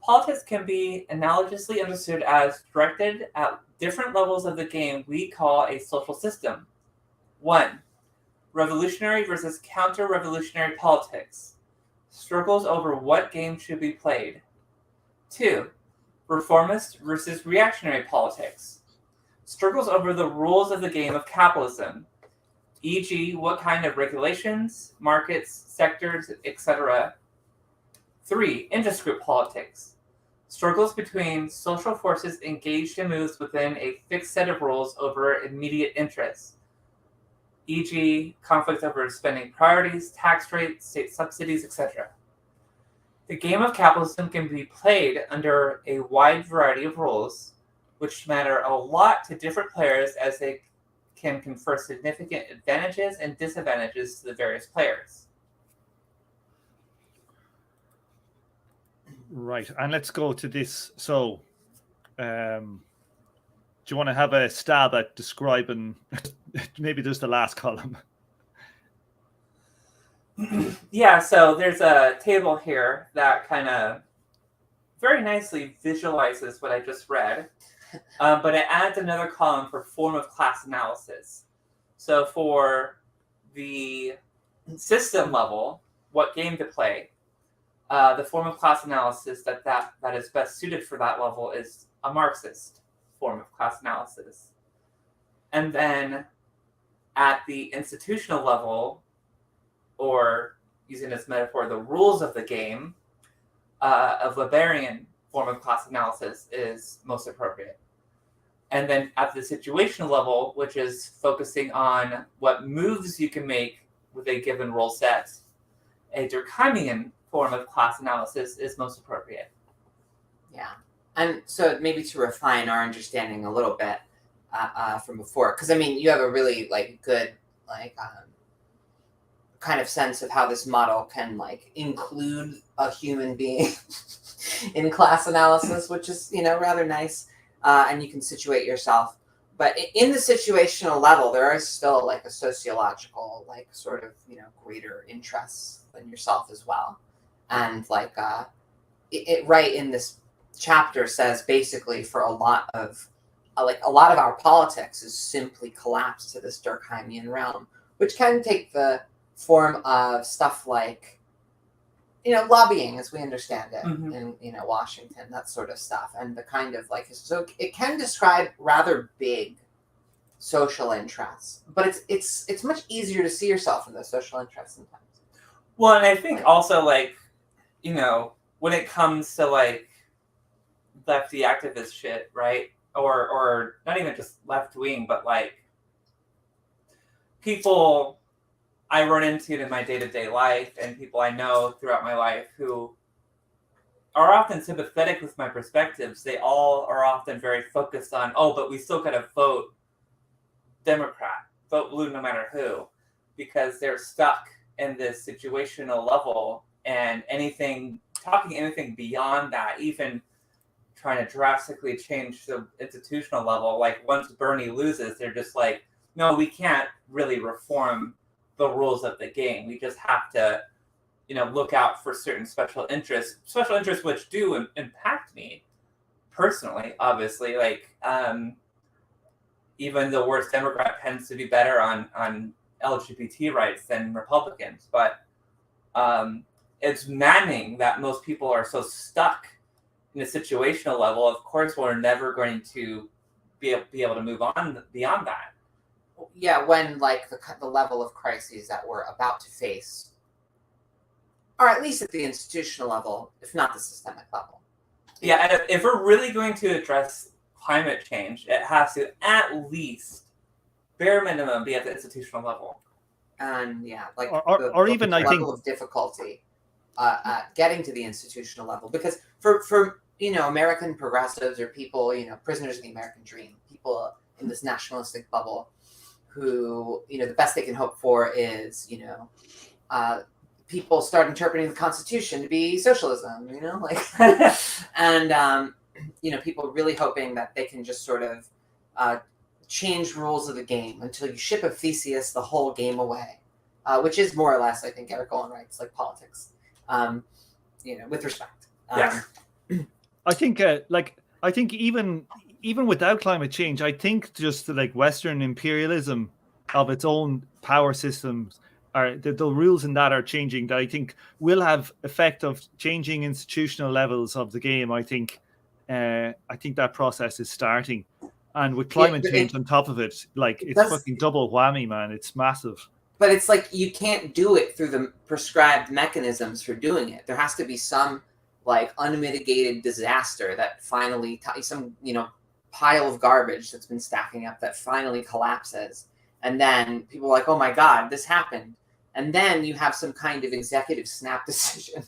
Politics can be analogously understood as directed at different levels of the game we call a social system. 1. Revolutionary versus counter-revolutionary politics. Struggles over what game should be played. 2. Reformist versus reactionary politics. Struggles over the rules of the game of capitalism, e.g., what kind of regulations, markets, sectors, etc. 3. Interest group politics. Struggles between social forces engaged in moves within a fixed set of rules over immediate interests, e.g., conflicts over spending priorities, tax rates, state subsidies, etc. The game of capitalism can be played under a wide variety of rules, which matter a lot to different players as they can confer significant advantages and disadvantages to the various players. Right, and let's go to this. So, do you want to have a stab at describing maybe just the last column? Yeah, so there's a table here that kind of very nicely visualizes what I just read, but it adds another column for form of class analysis. So for the system level, what game to play, the form of class analysis that is best suited for that level is a Marxist form of class analysis. And then at the institutional level, or using this metaphor, the rules of the game, a Weberian form of class analysis is most appropriate. And then at the situational level, which is focusing on what moves you can make with a given rule set, a Durkheimian form of class analysis is most appropriate. Yeah. And so maybe to refine our understanding a little bit from before, because I mean, you have a really good kind of sense of how this model can include a human being in class analysis, which is rather nice, and you can situate yourself. But in the situational level, there is still a sociological sort of greater interests than yourself as well, and it right in this chapter says basically for a lot of our politics is simply collapsed to this Durkheimian realm, which can take the form of stuff like lobbying as we understand it in Washington, that sort of stuff, and the kind of so it can describe rather big social interests, but it's much easier to see yourself in those social interests sometimes. Well, and I think also when it comes to lefty activist shit, right? Or not even just left wing, but people I run into in my day-to-day life and people I know throughout my life who are often sympathetic with my perspectives. They all are often very focused on, but we still gotta vote Democrat, vote blue no matter who, because they're stuck in this situational level, and talking anything beyond that, even trying to drastically change the institutional level, once Bernie loses, they're just no, we can't really reform the rules of the game. We just have to, look out for certain special interests which do impact me personally, obviously. Even the worst Democrat tends to be better on LGBT rights than Republicans, but it's maddening that most people are so stuck in a situational level. Of course, we're never going to be able to move on beyond that. Yeah, when the level of crises that we're about to face, or at least at the institutional level, if not the systemic level. Yeah, and if we're really going to address climate change, it has to at least, bare minimum, be at the institutional level. And yeah, or even the I think level of difficulty getting to the institutional level, because for American progressives or people, prisoners of the American dream, people in this nationalistic bubble, who the best they can hope for is people start interpreting the Constitution to be socialism, and people really hoping that they can just sort of change rules of the game until you ship a Theseus the whole game away, which is more or less, I think, Eric Olin writes, politics, with respect. Yeah. I think even without climate change, I think just Western imperialism of its own power systems are the rules in that are changing, that I think will have effect of changing institutional levels of the game. I think that process is starting, and with climate change on top of it, it's fucking double whammy, man. It's massive. But it's you can't do it through the prescribed mechanisms for doing it. There has to be some unmitigated disaster that finally some pile of garbage that's been stacking up that finally collapses, and then people are oh my god, this happened, and then you have some kind of executive snap decision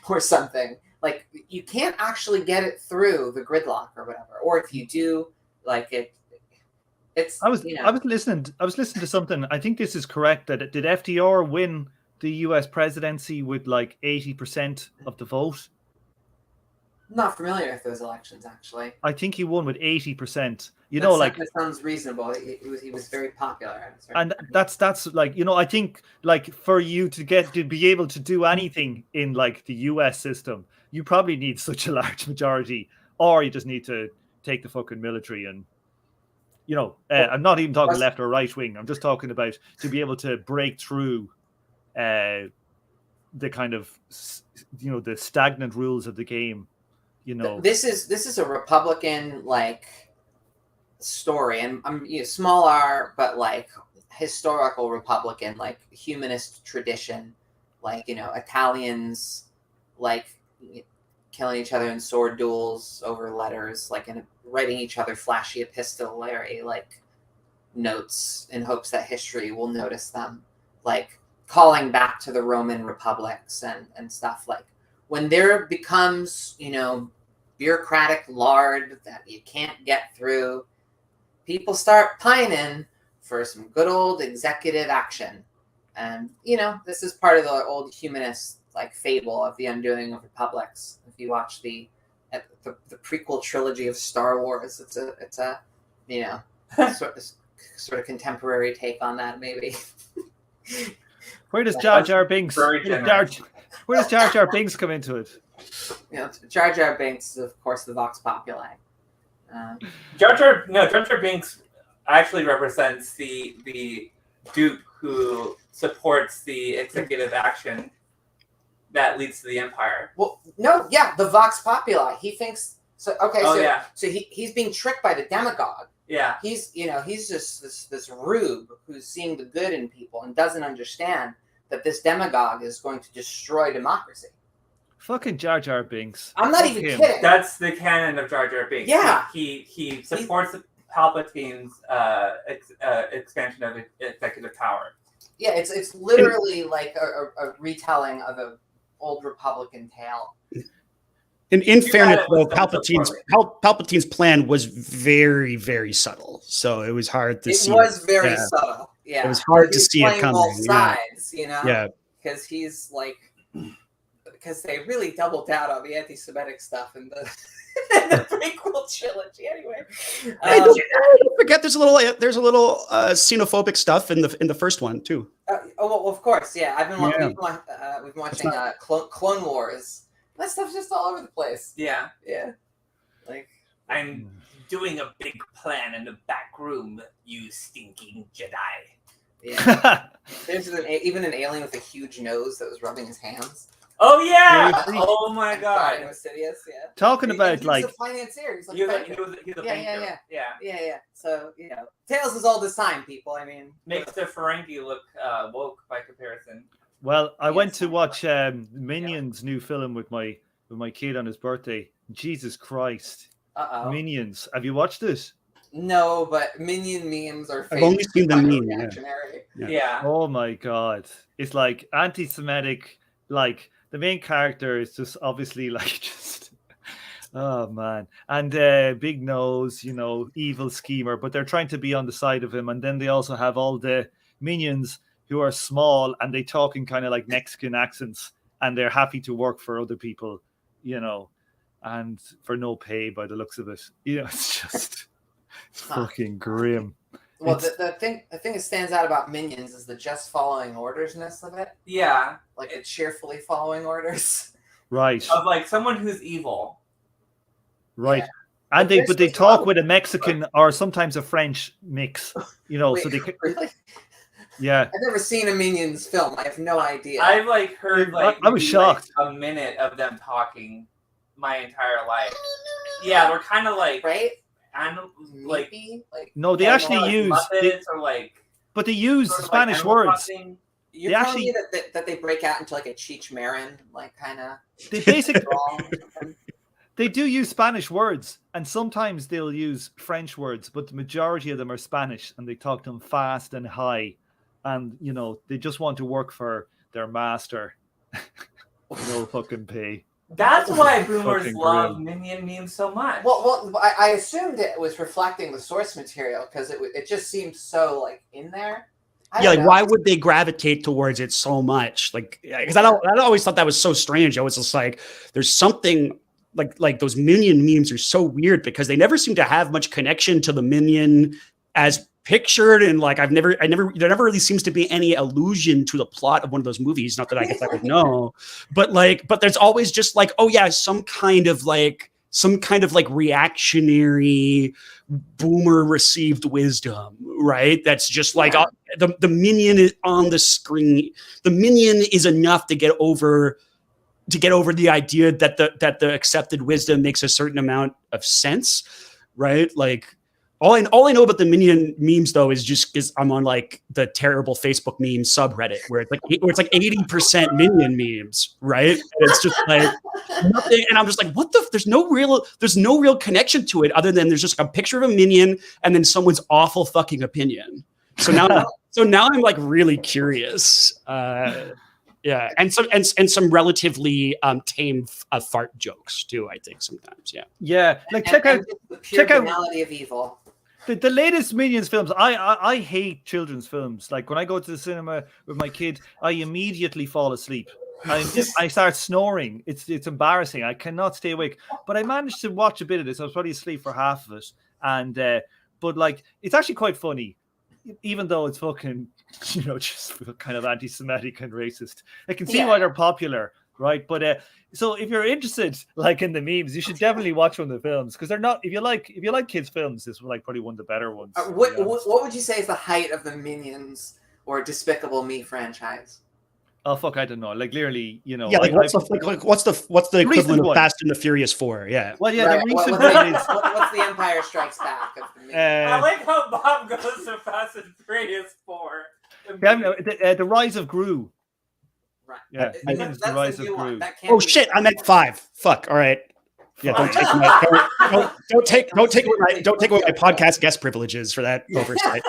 or something. You can't actually get it through the gridlock or whatever, or if you do, it's I was listening to something. I think this is correct, that did FDR win the US presidency with 80% of the vote? Not familiar with those elections, actually. I think he won with 80%. You know, like that sounds reasonable. He was very popular. and that's like, you know, I think like for you to be able to do anything in like the US system, you probably need such a large majority, or you just need to take the fucking military and, you know, I'm not even talking left or right wing. I'm just talking about to be able to break through the kind of, you know, the stagnant rules of the game. You know, this is a Republican like story, and I'm small r, but like historical Republican, like humanist tradition, like, you know, Italians like killing each other in sword duels over letters, like, and writing each other flashy epistolary like notes in hopes that history will notice them, like calling back to the Roman republics and stuff. Like when there becomes, you know, bureaucratic lard that you can't get through, people start pining for some good old executive action. And, you know, this is part of the old humanist like fable of the undoing of republics. If you watch the prequel trilogy of Star Wars, it's a you know, sort of contemporary take on that, maybe. Where does Jar Jar Binks? Where does Jar Jar Binks come into it? You know, Jar Jar Binks is, of course, the Vox Populi. Jar Jar Binks actually represents the dupe who supports the executive action that leads to the empire. Well, no, yeah, the Vox Populi. He thinks so. Okay, so he's being tricked by the demagogue. Yeah, he's just this rube who's seeing the good in people and doesn't understand that this demagogue is going to destroy democracy. Fucking Jar Jar Binks. I'm not even kidding. That's the canon of Jar Jar Binks. Yeah, he supports Palpatine's expansion of executive power. Yeah, it's literally like a retelling of an old Republican tale. In fairness, though, Palpatine's plan was very, very subtle, so it was hard to see. It was very subtle. Yeah, it was hard to see it coming. Both sides, you know. Yeah, because he's like, because they really doubled down on the anti-Semitic stuff in the prequel trilogy. Anyway, don't forget there's a little xenophobic stuff in the first one too. Well, of course, yeah. We've been watching Clone Wars. That stuff's just all over the place. Yeah. Like, I'm doing a big plan in the back room, you stinking Jedi. Yeah. There's even an alien with a huge nose that was rubbing his hands. Oh yeah! Oh my god! Insidious, yeah. Talking about he's like a financier. He's like he was a banker. Yeah. So, you know, Tales is all the time, people. I mean, makes the Ferengi look woke by comparison. Well, I went to watch Minions' new film with my kid on his birthday. Jesus Christ. Minions. Have you watched it? No, but Minion memes are I've only seen the meme. Yeah. Oh my god. It's like anti-Semitic, like the main character is just obviously like just oh man. And big nose, you know, evil schemer, but they're trying to be on the side of him. And then they also have all the minions who are small and they talk in kind of like Mexican accents and they're happy to work for other people, you know, and for no pay by the looks of it. You know, it's just fucking grim. Well, the thing that stands out about Minions is the just following ordersness of it. Yeah. Like it's cheerfully following orders. Right. Of like someone who's evil. Right. Yeah. And they talk with a Mexican or sometimes a French mix, you know. Wait, so they really. Yeah, I've never seen a Minions film. I have no idea. I've like heard like I was shocked. Like, a minute of them talking my entire life. Yeah, we're kind of like right, and like no, they actually use or like, but they use Spanish words. You're telling me that they break out into like a Cheech Marin like kind of. They basically. They do use Spanish words, and sometimes they'll use French words, but the majority of them are Spanish, and they talk to them fast and high, and you know they just want to work for their master. No fucking pay. That's why boomers love Minion memes so much. Well, I assumed it was reflecting the source material because it just seemed so like in there. Why would they gravitate towards it so much? Like, because I always thought that was so strange. I was just like, there's something like those minion memes are so weird because they never seem to have much connection to the minion as pictured, and like there never really seems to be any allusion to the plot of one of those movies. Not that I guess I would know, but there's always just like, oh yeah, some kind of like reactionary boomer received wisdom, right? That's just like the minion is on the screen. The minion is enough to get over the idea that the accepted wisdom makes a certain amount of sense, right? Like all I know about the minion memes though is I'm on like the terrible Facebook meme subreddit where it's like 80% minion memes, right? And it's just like nothing, and I'm just like, what the? There's no real connection to it other than there's just a picture of a minion and then someone's awful fucking opinion. So now I'm like really curious. Yeah, and some relatively tame fart jokes too. I think sometimes, yeah. Like check out banality of evil. The latest Minions films. I hate children's films. Like when I go to the cinema with my kid, I immediately fall asleep. I start snoring. It's embarrassing. I cannot stay awake. But I managed to watch a bit of this. I was probably asleep for half of it, and but like it's actually quite funny. Even though it's fucking, just kind of anti-Semitic and racist. I can see why they're popular, right? But so if you're interested, like in the memes, you should definitely watch one of the films because they're not. If you like kids' films, this is like probably one of the better ones. What would you say is the height of the Minions or Despicable Me franchise? Oh fuck, I don't know. Like literally, Yeah, like what's the equivalent of Fast and the Furious 4? Yeah. Well, yeah, right. the recent one is what's the Empire Strikes Back of the Minions? I like how Bob goes to Fast and Furious 4. The Rise of Gru. Right. Yeah, I think it's the Rise of Gru. Oh shit, I meant 5. Fuck. All right. Yeah, don't take away my podcast guest privileges for that oversight.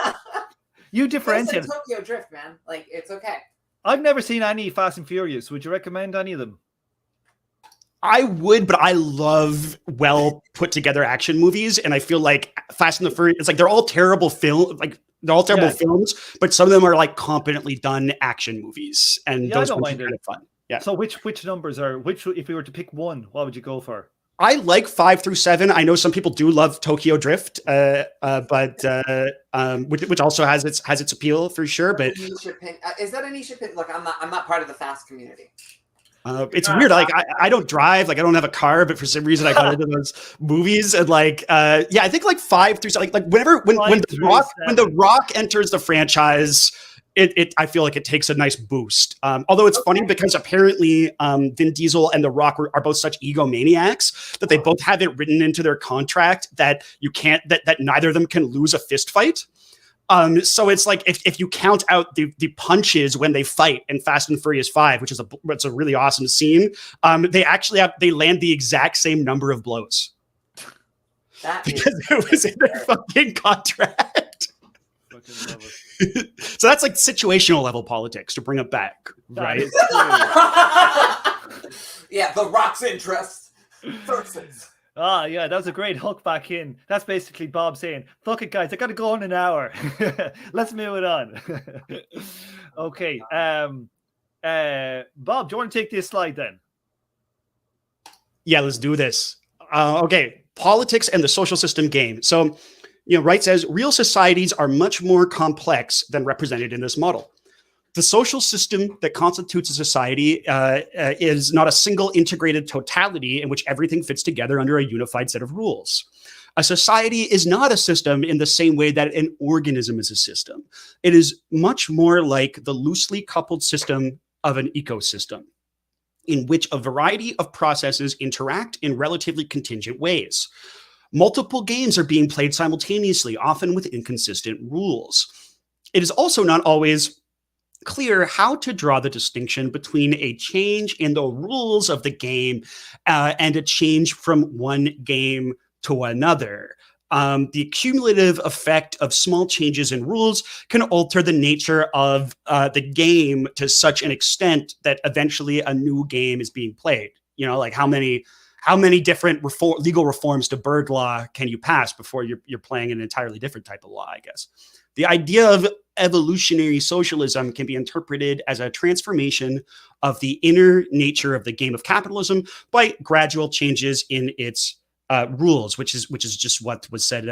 You differentiate. It's like Tokyo Drift, man. Like it's okay. I've never seen any Fast and Furious. Would you recommend any of them? I would, but I love well put together action movies, and I feel like Fast and the Furious. It's like they're all terrible films, but some of them are like competently done action movies, and those ones are kind of fun. Yeah. So which numbers are which? If you were to pick one, what would you go for? I like 5 through 7. I know some people do love Tokyo Drift, but which also has its appeal for sure. But is that a niche opinion? Look, I'm not part of the Fast community. It's weird. Like I don't drive. Like I don't have a car, but for some reason I got into those movies. And like I think like 5 through 7. Like when the Rock enters the franchise. I feel like it takes a nice boost. Although it's funny because apparently Vin Diesel and The Rock are both such egomaniacs that they both have it written into their contract that you can't that neither of them can lose a fist fight. So it's like if you count out the punches when they fight in Fast and Furious 5, which is a really awesome scene, they land the exact same number of blows. Because it was in their fucking contract. Fucking love it. So that's like situational level politics to bring it back, right? Yeah, The Rock's interest versus. Yeah, that was a great hook back in. That's basically Bob saying, "Fuck it, guys, I got to go in an hour. Let's move it on." Okay, Bob, do you want to take this slide then? Yeah, let's do this. Okay, politics and the social system game. So. Wright says, real societies are much more complex than represented in this model. The social system that constitutes a society is not a single integrated totality in which everything fits together under a unified set of rules. A society is not a system in the same way that an organism is a system. It is much more like the loosely coupled system of an ecosystem, in which a variety of processes interact in relatively contingent ways. Multiple games are being played simultaneously, often with inconsistent rules. It is also not always clear how to draw the distinction between a change in the rules of the game and a change from one game to another. The cumulative effect of small changes in rules can alter the nature of the game to such an extent that eventually a new game is being played. Like how many different legal reforms to bird law can you pass before you're playing an entirely different type of law, I guess. The idea of evolutionary socialism can be interpreted as a transformation of the inner nature of the game of capitalism by gradual changes in its rules, which is just what was said,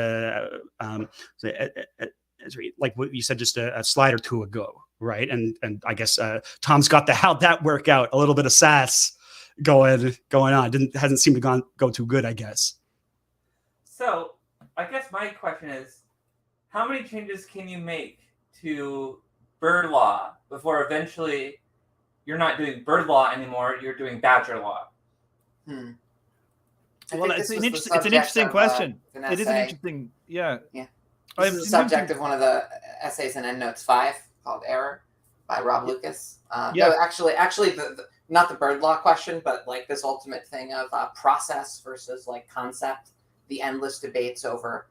like what you said just a slide or two ago, right? And I guess Tom's got how that work out. A little bit of sass going on. Hasn't seemed to go too good, I guess. So I guess my question is, how many changes can you make to bird law before eventually you're not doing bird law anymore, you're doing badger law? Well, it's an interesting question. It is an interesting, yeah. This is the subject of one of the essays in EndNotes 5 called Error by Rob Lucas. No, actually, the not the bird law question, but like this ultimate thing of process versus like concept, the endless debates over,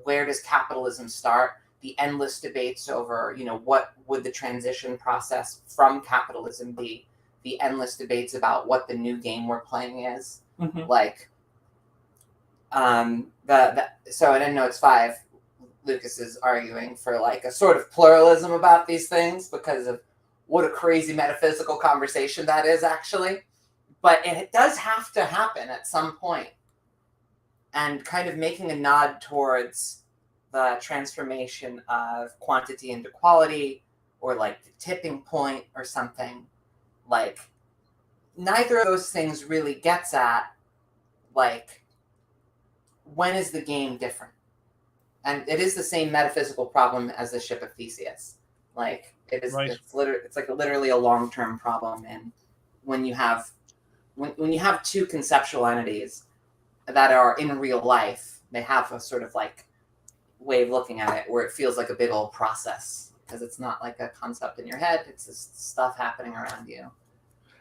where does capitalism start? The endless debates over, what would the transition process from capitalism be? The endless debates about what the new game we're playing is. Mm-hmm. Like, so in EndNotes 5, Lucas is arguing for like a sort of pluralism about these things because of what a crazy metaphysical conversation that is actually. But it does have to happen at some point. And kind of making a nod towards the transformation of quantity into quality, or like the tipping point or something. Like, neither of those things really gets at, like, when is the game different? And it is the same metaphysical problem as the ship of Theseus. Like, it is, right. It's like literally a long-term problem. And when you have two conceptual entities that are in real life, they have a sort of like way of looking at it where it feels like a big old process, because it's not like a concept in your head, it's just stuff happening around you.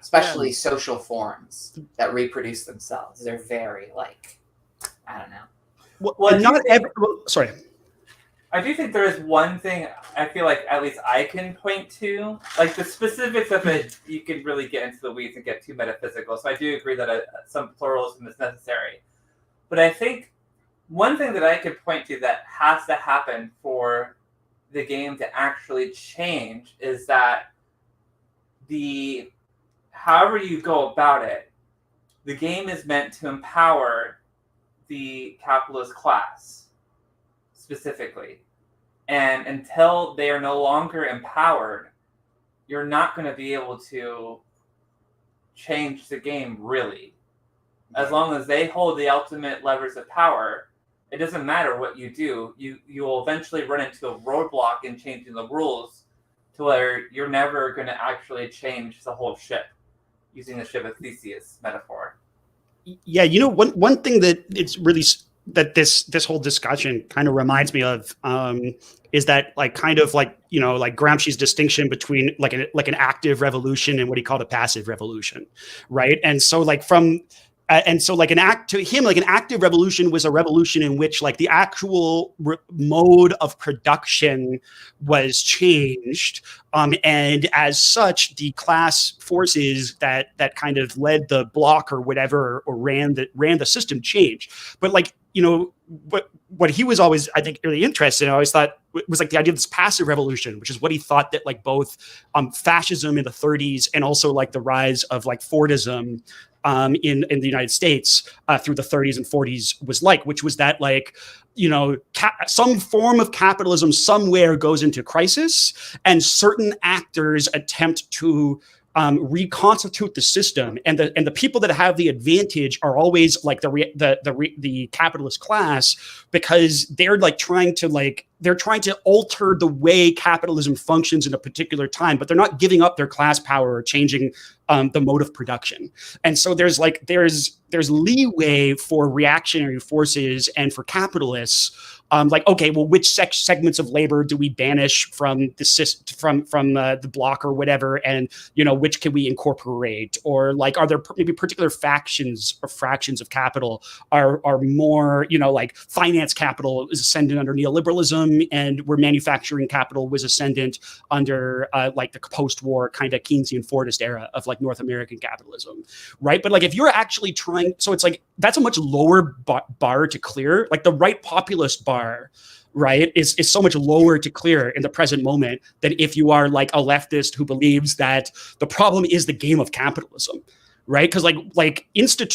Especially social forms that reproduce themselves. They're very like, I don't know. Sorry. I do think there is one thing I feel like at least I can point to. Like the specifics of it, you can really get into the weeds and get too metaphysical. So I do agree that some pluralism is necessary. But I think one thing that I could point to that has to happen for the game to actually change is that however you go about it, the game is meant to empower the capitalist class specifically. And until they are no longer empowered, you're not going to be able to change the game really. As long as they hold the ultimate levers of power, it doesn't matter what you do. You will eventually run into a roadblock in changing the rules to where you're never going to actually change the whole ship, using the ship of Theseus metaphor. Yeah, one thing that it's really that this whole discussion kind of reminds me of is that like kind of like like Gramsci's distinction between like an active revolution and what he called a passive revolution, right? And so like an active revolution was a revolution in which like the actual mode of production was changed, and as such, the class forces that kind of led the block or whatever or ran the system changed. But like what he was always, I think, really interested in, I always thought was like the idea of this passive revolution, which is what he thought that like both fascism in the 30s and also like the rise of like Fordism in the United States through the 30s and 40s was like, which was that like, some form of capitalism somewhere goes into crisis and certain actors attempt to reconstitute the system, and the people that have the advantage are always like the capitalist class, because they're trying to alter the way capitalism functions in a particular time, but they're not giving up their class power or changing the mode of production. And so there's leeway for reactionary forces and for capitalists. Okay, well, which segments of labor do we banish from the system, from the block or whatever, and which can we incorporate, or like are there maybe particular factions or fractions of capital are more like finance capital is ascendant under neoliberalism, and where manufacturing capital was ascendant under like the post-war kind of Keynesian Fordist era of like North American capitalism, right? But like if you're actually trying, so it's like that's a much lower bar to clear. Like the right populist bar right, is so much lower to clear in the present moment than if you are like a leftist who believes that the problem is the game of capitalism, right? Because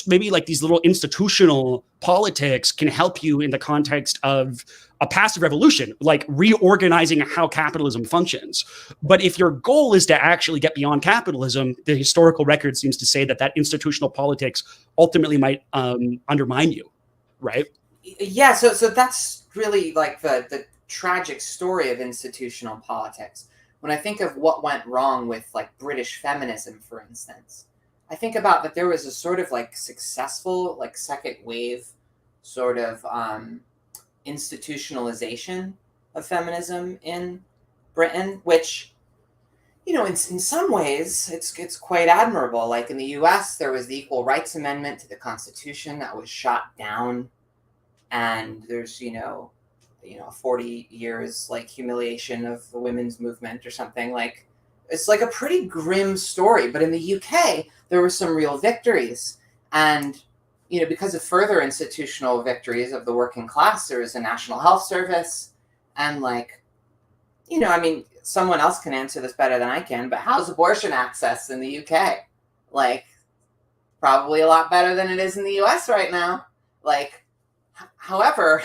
maybe like these little institutional politics can help you in the context of a passive revolution, like reorganizing how capitalism functions. But if your goal is to actually get beyond capitalism, the historical record seems to say that institutional politics ultimately might undermine you, right? Yeah, so that's really like the tragic story of institutional politics. When I think of what went wrong with like British feminism, for instance, I think about that there was a sort of like successful like second wave sort of institutionalization of feminism in Britain, which, you know, in some ways it's quite admirable. Like in the US, there was the Equal Rights Amendment to the Constitution that was shot down. And there's, 40 years like humiliation of the women's movement or something. Like, it's like a pretty grim story. But in the UK, there were some real victories. And, because of further institutional victories of the working class, there was a national health service. And someone else can answer this better than I can, but how's abortion access in the UK? Like, probably a lot better than it is in the US right now. Like, however,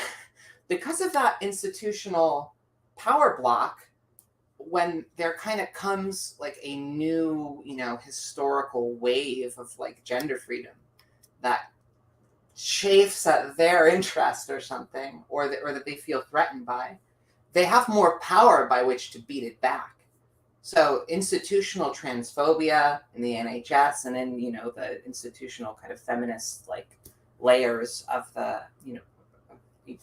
because of that institutional power block, when there kind of comes like a new, historical wave of like gender freedom that chafes at their interest or something, or that they feel threatened by, they have more power by which to beat it back. So institutional transphobia in the NHS, and then, the institutional kind of feminist like layers of the,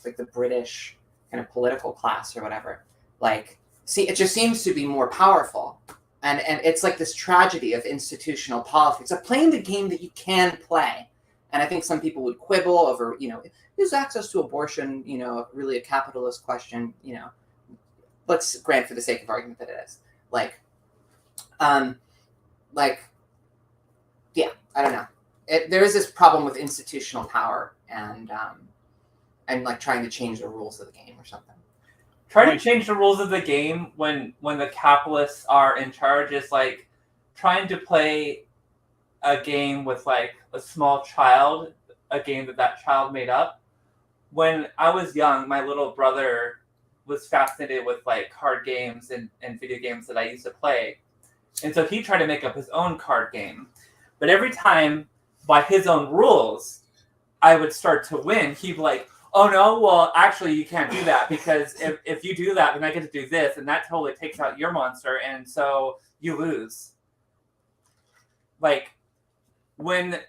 like the British kind of political class or whatever, it just seems to be more powerful. And it's like this tragedy of institutional politics, of playing the game that you can play. And I think some people would quibble over, is access to abortion, really a capitalist question? Let's grant for the sake of argument that it is. Yeah, I don't know. There is this problem with institutional power and like trying to change the rules of the game or something. Trying to change the rules of the game when the capitalists are in charge is like trying to play a game with like a small child, a game that child made up. When I was young, my little brother was fascinated with like card games and video games that I used to play. And so he tried to make up his own card game. But every time, by his own rules, I would start to win, he'd be like, oh no, well, actually you can't do that, because if you do that, then I get to do this, and that totally takes out your monster, and so you lose. Like, when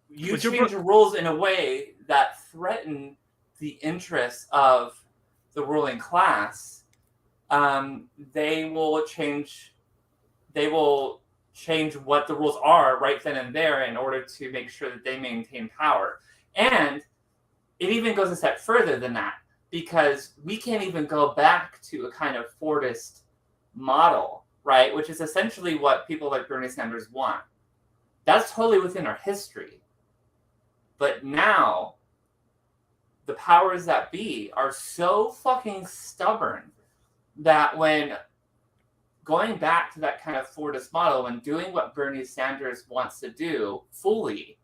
you change the rules in a way that threaten the interests of the ruling class, they will change what the rules are right then and there in order to make sure that they maintain power. And it even goes a step further than that, because we can't even go back to a kind of Fordist model, right? Which is essentially what people like Bernie Sanders want. That's totally within our history. But now, the powers that be are so fucking stubborn that when going back to that kind of Fordist model and doing what Bernie Sanders wants to do fully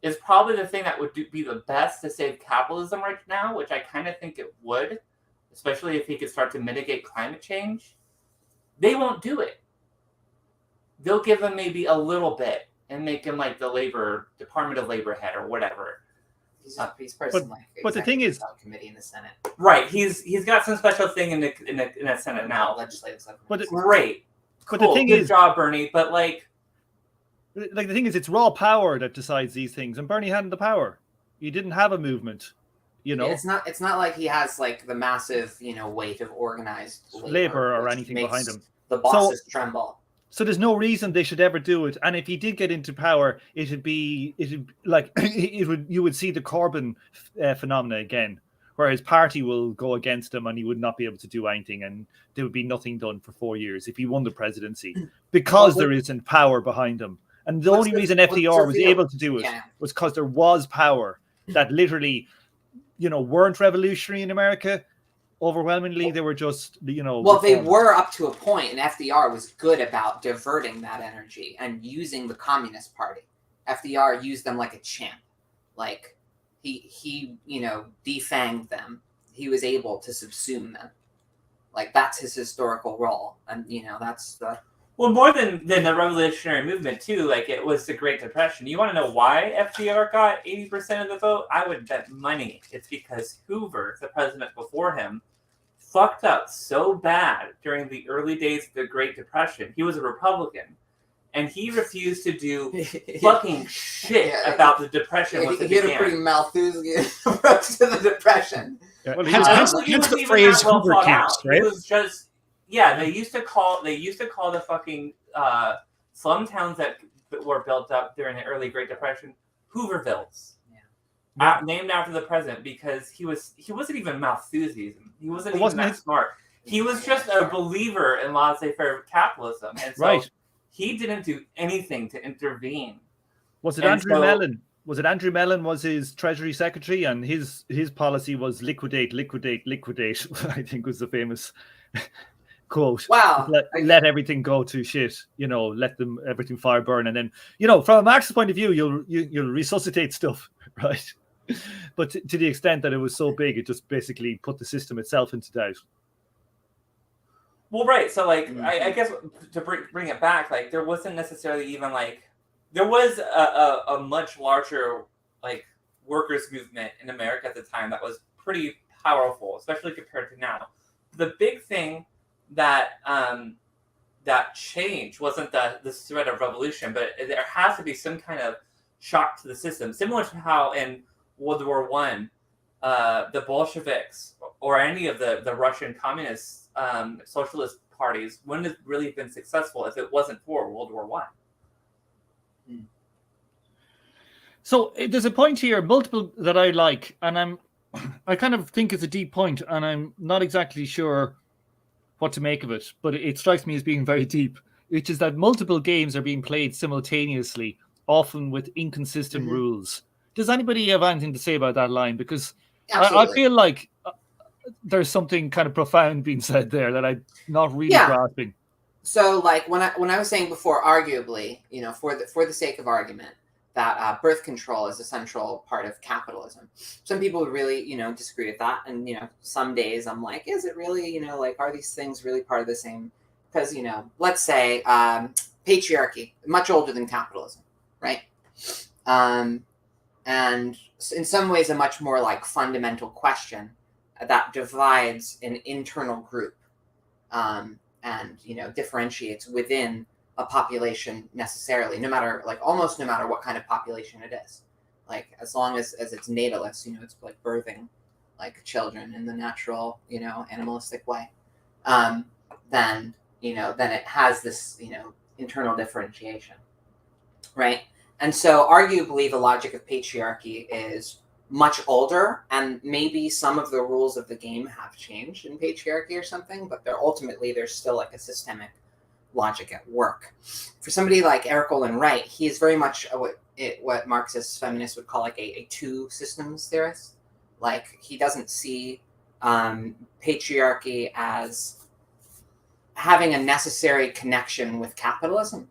is probably the thing that would be the best to save capitalism right now, which I kind of think it would, especially if he could start to mitigate climate change. They won't do it. They'll give him maybe a little bit and make him like the Department of Labor head or whatever. He's but the thing is, committee in the Senate. Right, he's got some special thing in the Senate now. Legislative subcommittee. But great, but cool. The thing Good is, job, Bernie. But the thing is, it's raw power that decides these things, and Bernie hadn't the power. He didn't have a movement. It's not like he has like the massive weight of organized labor or anything behind him. The bosses tremble. So there's no reason they should ever do it. And if he did get into power, you would see the Corbyn phenomena again, where his party will go against him and he would not be able to do anything, and there would be nothing done for 4 years if he won the presidency, because there isn't power behind him. And the only reason FDR was able to do it was because there was power that literally weren't revolutionary in America. Overwhelmingly, they were just, Well, they reformers. were up to a point, and FDR was good about diverting that energy and using the Communist Party. FDR used them like a champ. Like, he defanged them. He was able to subsume them. Like, that's his historical role. And, that's the... Well, more than the revolutionary movement, too, like, it was the Great Depression. You want to know why FDR got 80% of the vote? I would bet money it's because Hoover, the president before him, fucked up so bad during the early days of the Great Depression. He was a Republican, and he refused to do fucking shit about the Depression once it He had a began. pretty Malthusian approach to the Depression. Well, Hence He the wasn't even phrase that well Hoover thought cast, out. right? It was just they used to call the fucking slum towns that were built up during the early Great Depression Hoovervilles. Named after the president because he wasn't even Malthusian. He wasn't even that smart. He was just a believer in laissez-faire capitalism, and so he didn't do anything to intervene. Was it Andrew Mellon? Was it Andrew Mellon was his Treasury Secretary, and his policy was liquidate, I think was the famous quote. Wow. Let everything go to shit, let everything fire burn. And then, from a Marxist point of view, you'll resuscitate stuff, right? But to the extent that it was so big, it just basically put the system itself into doubt. Well, right. So, I guess to bring it back, there wasn't necessarily even there was a much larger workers' movement in America at the time that was pretty powerful, especially compared to now. The big thing that changed wasn't the threat of revolution, but there has to be some kind of shock to the system, similar to how in World War I, the Bolsheviks or any of the Russian communist socialist parties wouldn't have really been successful if it wasn't for World War I. So there's a point here, multiple, that I like, and I kind of think it's a deep point, and I'm not exactly sure what to make of it, but it strikes me as being very deep, which is that multiple games are being played simultaneously, often with inconsistent rules. Does anybody have anything to say about that line? Because I feel like there's something kind of profound being said there that I'm not really grasping. So, when I was saying before, arguably, for the sake of argument, that birth control is a central part of capitalism. Some people would really, disagree with that. And, some days I'm like, is it really, are these things really part of the same? Because, let's say patriarchy, much older than capitalism, right? And in some ways, a much more fundamental question that divides an internal group and, differentiates within a population necessarily, almost no matter what kind of population it is. As long as it's natalist, it's birthing children in the natural, animalistic way, then it has this, internal differentiation, right? And so arguably the logic of patriarchy is much older, and maybe some of the rules of the game have changed in patriarchy or something, but there's still a systemic logic at work. For somebody like Eric Olin Wright, he is very much what Marxist feminists would call a two systems theorist. He doesn't see patriarchy as having a necessary connection with capitalism.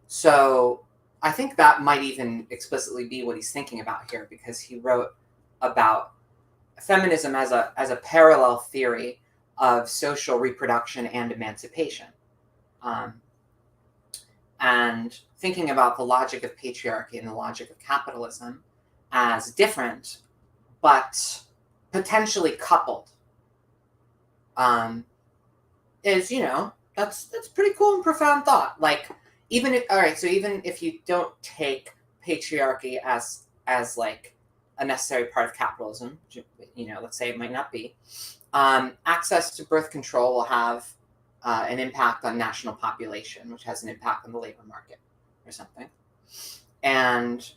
So I think that might even explicitly be what he's thinking about here, because he wrote about feminism as a parallel theory of social reproduction and emancipation. And thinking about the logic of patriarchy and the logic of capitalism as different, but potentially coupled, is, that's pretty cool and profound thought. Even if you don't take patriarchy as a necessary part of capitalism, let's say it might not be, access to birth control will have an impact on national population, which has an impact on the labor market or something. And,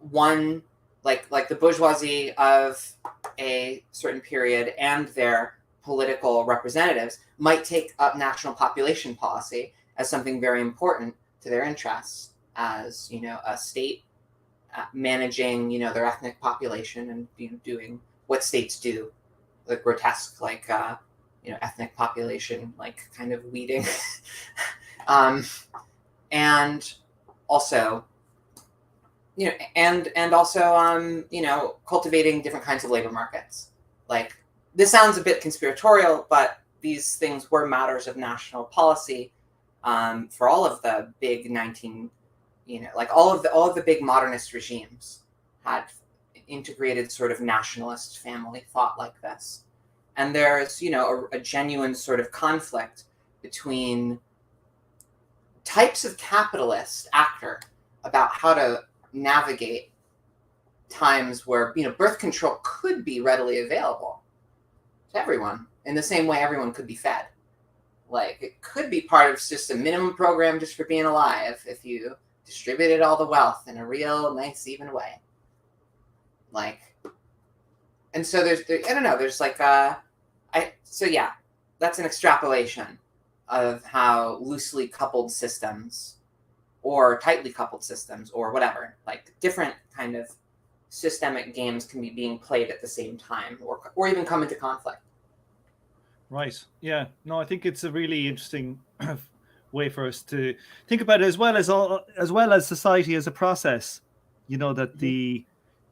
one, like the bourgeoisie of a certain period and their political representatives might take up national population policy as something very important to their interests as, a state managing, their ethnic population and doing what states do, the grotesque, ethnic population, kind of weeding, and also, and also, cultivating different kinds of labor markets. This sounds a bit conspiratorial, but these things were matters of national policy for all of the big all of the big modernist regimes had integrated sort of nationalist family thought like this. And there's, a genuine sort of conflict between types of capitalist actor about how to navigate times where, birth control could be readily available to everyone in the same way everyone could be fed. It could be part of just a minimum program just for being alive if you distributed all the wealth in a real nice, even way. And so there's that's an extrapolation of how loosely coupled systems or tightly coupled systems or whatever, different kind of systemic games can be being played at the same time or even come into conflict. Right. Yeah. No, I think it's a really interesting way for us to think about it, as well as society as a process. That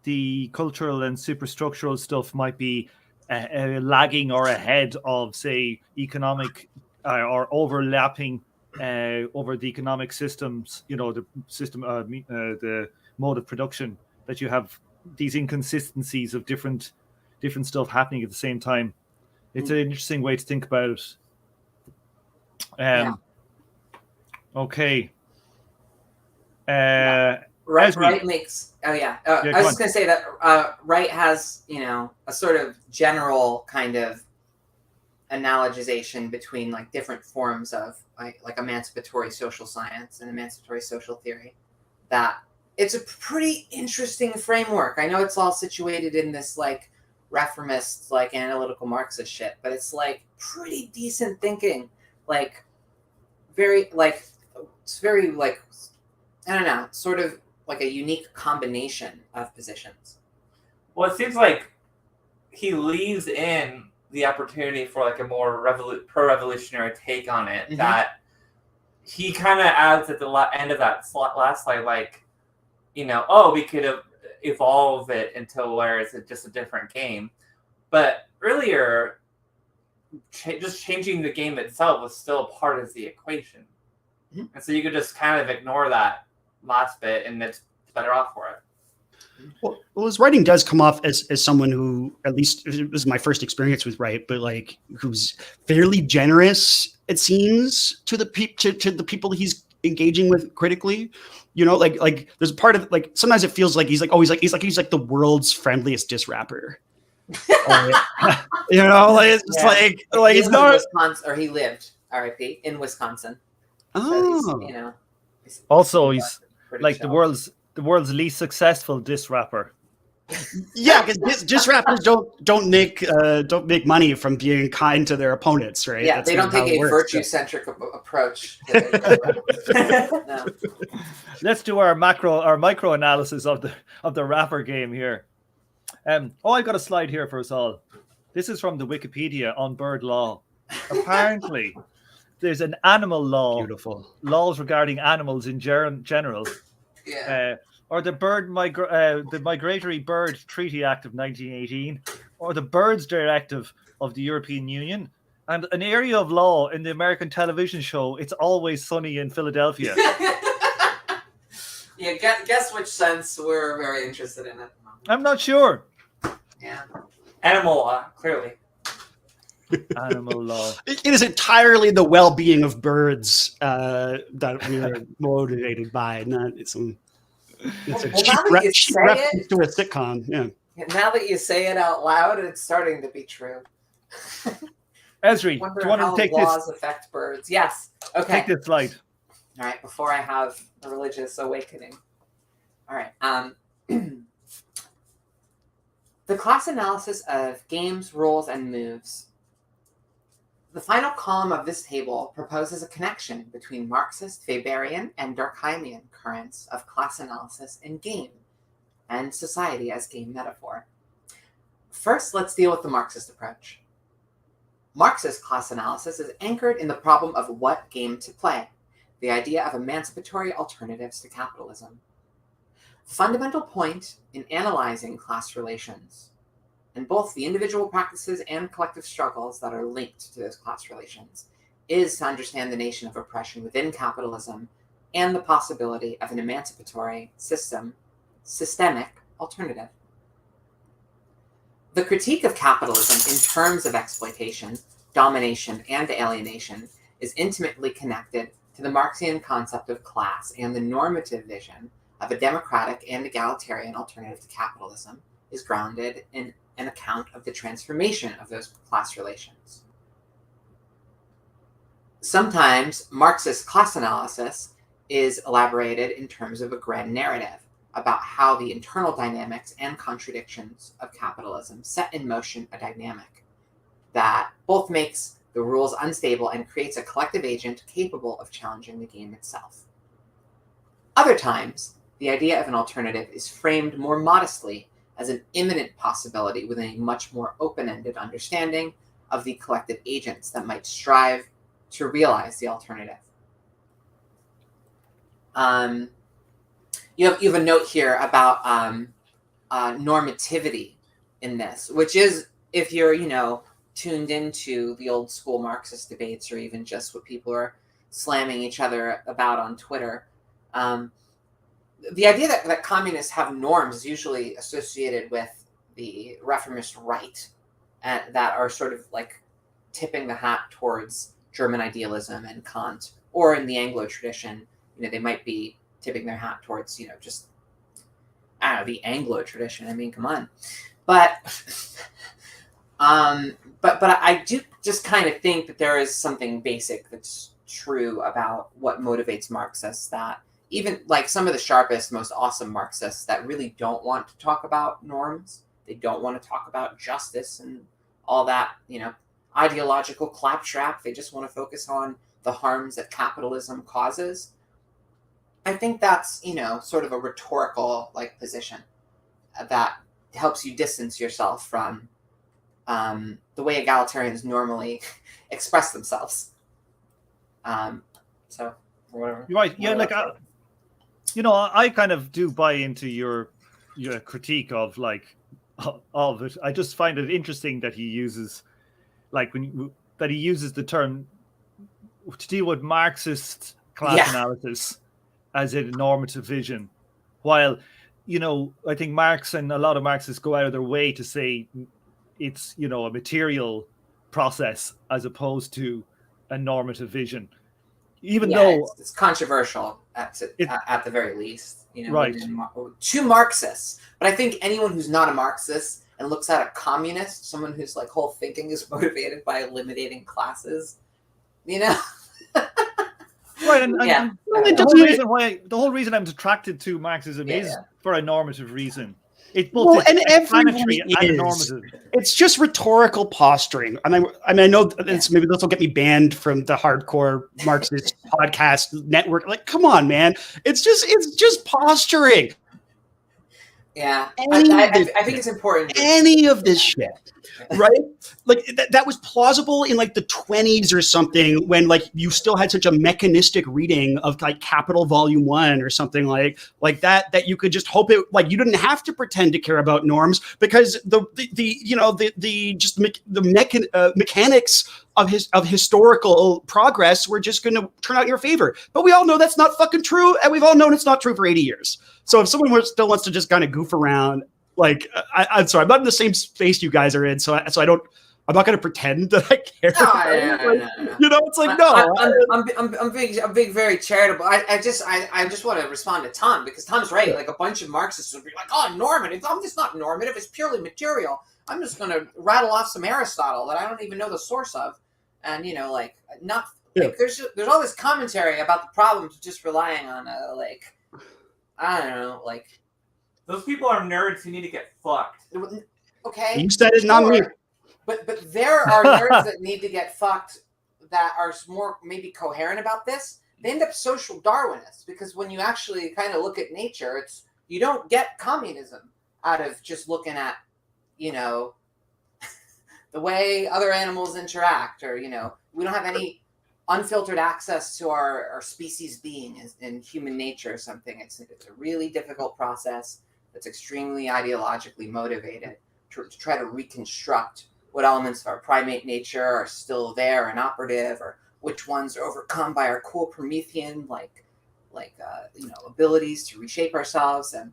the cultural and superstructural stuff might be lagging or ahead of, say, economic or overlapping over the economic systems. The system, the mode of production, that you have these inconsistencies of different stuff happening at the same time. It's an interesting way to think about it. Okay. Wright makes. Oh yeah. I was just going to say that Wright has, a sort of general kind of analogization between different forms of like emancipatory social science and emancipatory social theory. That it's a pretty interesting framework. I know it's all situated in this reformist analytical Marxist shit, but it's pretty decent thinking. It's very I don't know, sort of a unique combination of positions. Well, it seems like he leaves in the opportunity for a more pro-revolutionary take on it. Mm-hmm. That he kind of adds at the end of that last slide, we could evolve it until where it's just a different game. But earlier, just changing the game itself was still a part of the equation. Mm-hmm. And so you could just kind of ignore that last bit and it's better off for it. Well, his writing does come off as someone who, at least it was my first experience with Wright, but who's fairly generous, it seems, to the people he's engaging with critically. There's a part of sometimes it feels like he's the world's friendliest diss rapper. It's just he's not Wisconsin, or he lived, RIP, in Wisconsin. Oh, so he's, also he's the world's least successful diss rapper. Yeah, because diss rappers don't make money from being kind to their opponents, right? Yeah, they don't take a virtue-centric approach. No. Let's do our micro analysis of the rapper game here. I got a slide here for us all. This is from the Wikipedia on bird law. Apparently, there's an animal law. Beautiful. Laws regarding animals in general. Yeah. Or the the Migratory Bird Treaty Act of 1918, or the Birds Directive of the European Union, and an area of law in the American television show It's Always Sunny in Philadelphia. Yeah, guess which sense we're very interested in at the moment. I'm not sure. Yeah. Animal law, clearly. Animal law. It is entirely the well-being of birds that we are motivated by, not some. It's a cheap reference to a sitcom. Yeah. Now that you say it out loud, it's starting to be true. Esri, do you want to take laws affect birds? Yes. Okay. Take this slide. All right. Before I have a religious awakening. All right. The class analysis of games, rules, and moves. The final column of this table proposes a connection between Marxist, Weberian, and Durkheimian currents of class analysis in game, and society as game metaphor. First, let's deal with the Marxist approach. Marxist class analysis is anchored in the problem of what game to play, the idea of emancipatory alternatives to capitalism. The fundamental point in analyzing class relations, and both the individual practices and collective struggles that are linked to those class relations, is to understand the nation of oppression within capitalism and the possibility of an emancipatory systemic alternative. The critique of capitalism in terms of exploitation, domination, and alienation is intimately connected to the Marxian concept of class, and the normative vision of a democratic and egalitarian alternative to capitalism is grounded in an account of the transformation of those class relations. Sometimes Marxist class analysis is elaborated in terms of a grand narrative about how the internal dynamics and contradictions of capitalism set in motion a dynamic that both makes the rules unstable and creates a collective agent capable of challenging the game itself. Other times, the idea of an alternative is framed more modestly as an imminent possibility with a much more open-ended understanding of the collective agents that might strive to realize the alternative. You have a note here about normativity in this, which is, if you're, tuned into the old school Marxist debates, or even just what people are slamming each other about on Twitter, the idea that communists have norms is usually associated with the reformist right, that are sort of like tipping the hat towards German idealism and Kant, or in the Anglo tradition, they might be tipping their hat towards, just, I don't know, the Anglo tradition. I mean, come on. But I do just kind of think that there is something basic that's true about what motivates Marxists, that even like some of the sharpest, most awesome Marxists that really don't want to talk about norms, they don't want to talk about justice and all that, ideological claptrap. They just want to focus on the harms that capitalism causes. I think that's, sort of a rhetorical position that helps you distance yourself from the way egalitarians normally express themselves. So, whatever. Right. Yeah. I kind of do buy into your critique of of it. I just find it interesting that he uses the term to deal with Marxist class analysis as a normative vision, while I think Marx and a lot of Marxists go out of their way to say it's a material process as opposed to a normative vision, even though it's controversial at the very least, right, to Marxists. But I think anyone who's not a Marxist and looks at a communist, someone whose whole thinking is motivated by eliminating classes, right, and the whole reason I'm attracted to Marxism is for a normative reason. It's both explanatory and normative. It's just rhetorical posturing. I know maybe this will get me banned from the hardcore Marxist podcast network. Come on, man! It's just posturing. Yeah, I think it's important. Any of this shit, right? That was plausible in the 20s or something, when you still had such a mechanistic reading of Capital Volume 1 or something like that you could just hope it, you didn't have to pretend to care about norms, because the mechanics of historical progress were just going to turn out in your favor. But we all know that's not fucking true, and we've all known it's not true for 80 years. So if someone still wants to just kind of goof around, I'm sorry, I'm not in the same space you guys are in, so I'm not going to pretend that I care. I'm being very charitable. I just want to respond to Tom, because Tom's right. A bunch of Marxists would be like, "Oh, normative. I'm just not normative. It's purely material. I'm just going to rattle off some Aristotle that I don't even know the source of," and there's all this commentary about the problems just relying on I don't know, those people are nerds who need to get fucked. Okay, you said it, not me. But there are nerds that need to get fucked that are more maybe coherent about this. They end up social Darwinists, because when you actually kind of look at nature, it's You don't get communism out of just looking at, you know, the way other animals interact, or, you know, we don't have any unfiltered access to our species being in human nature or something. It's a really difficult process that's extremely ideologically motivated to try to reconstruct what elements of our primate nature are still there and operative, or which ones are overcome by our cool Promethean you know, abilities to reshape ourselves. And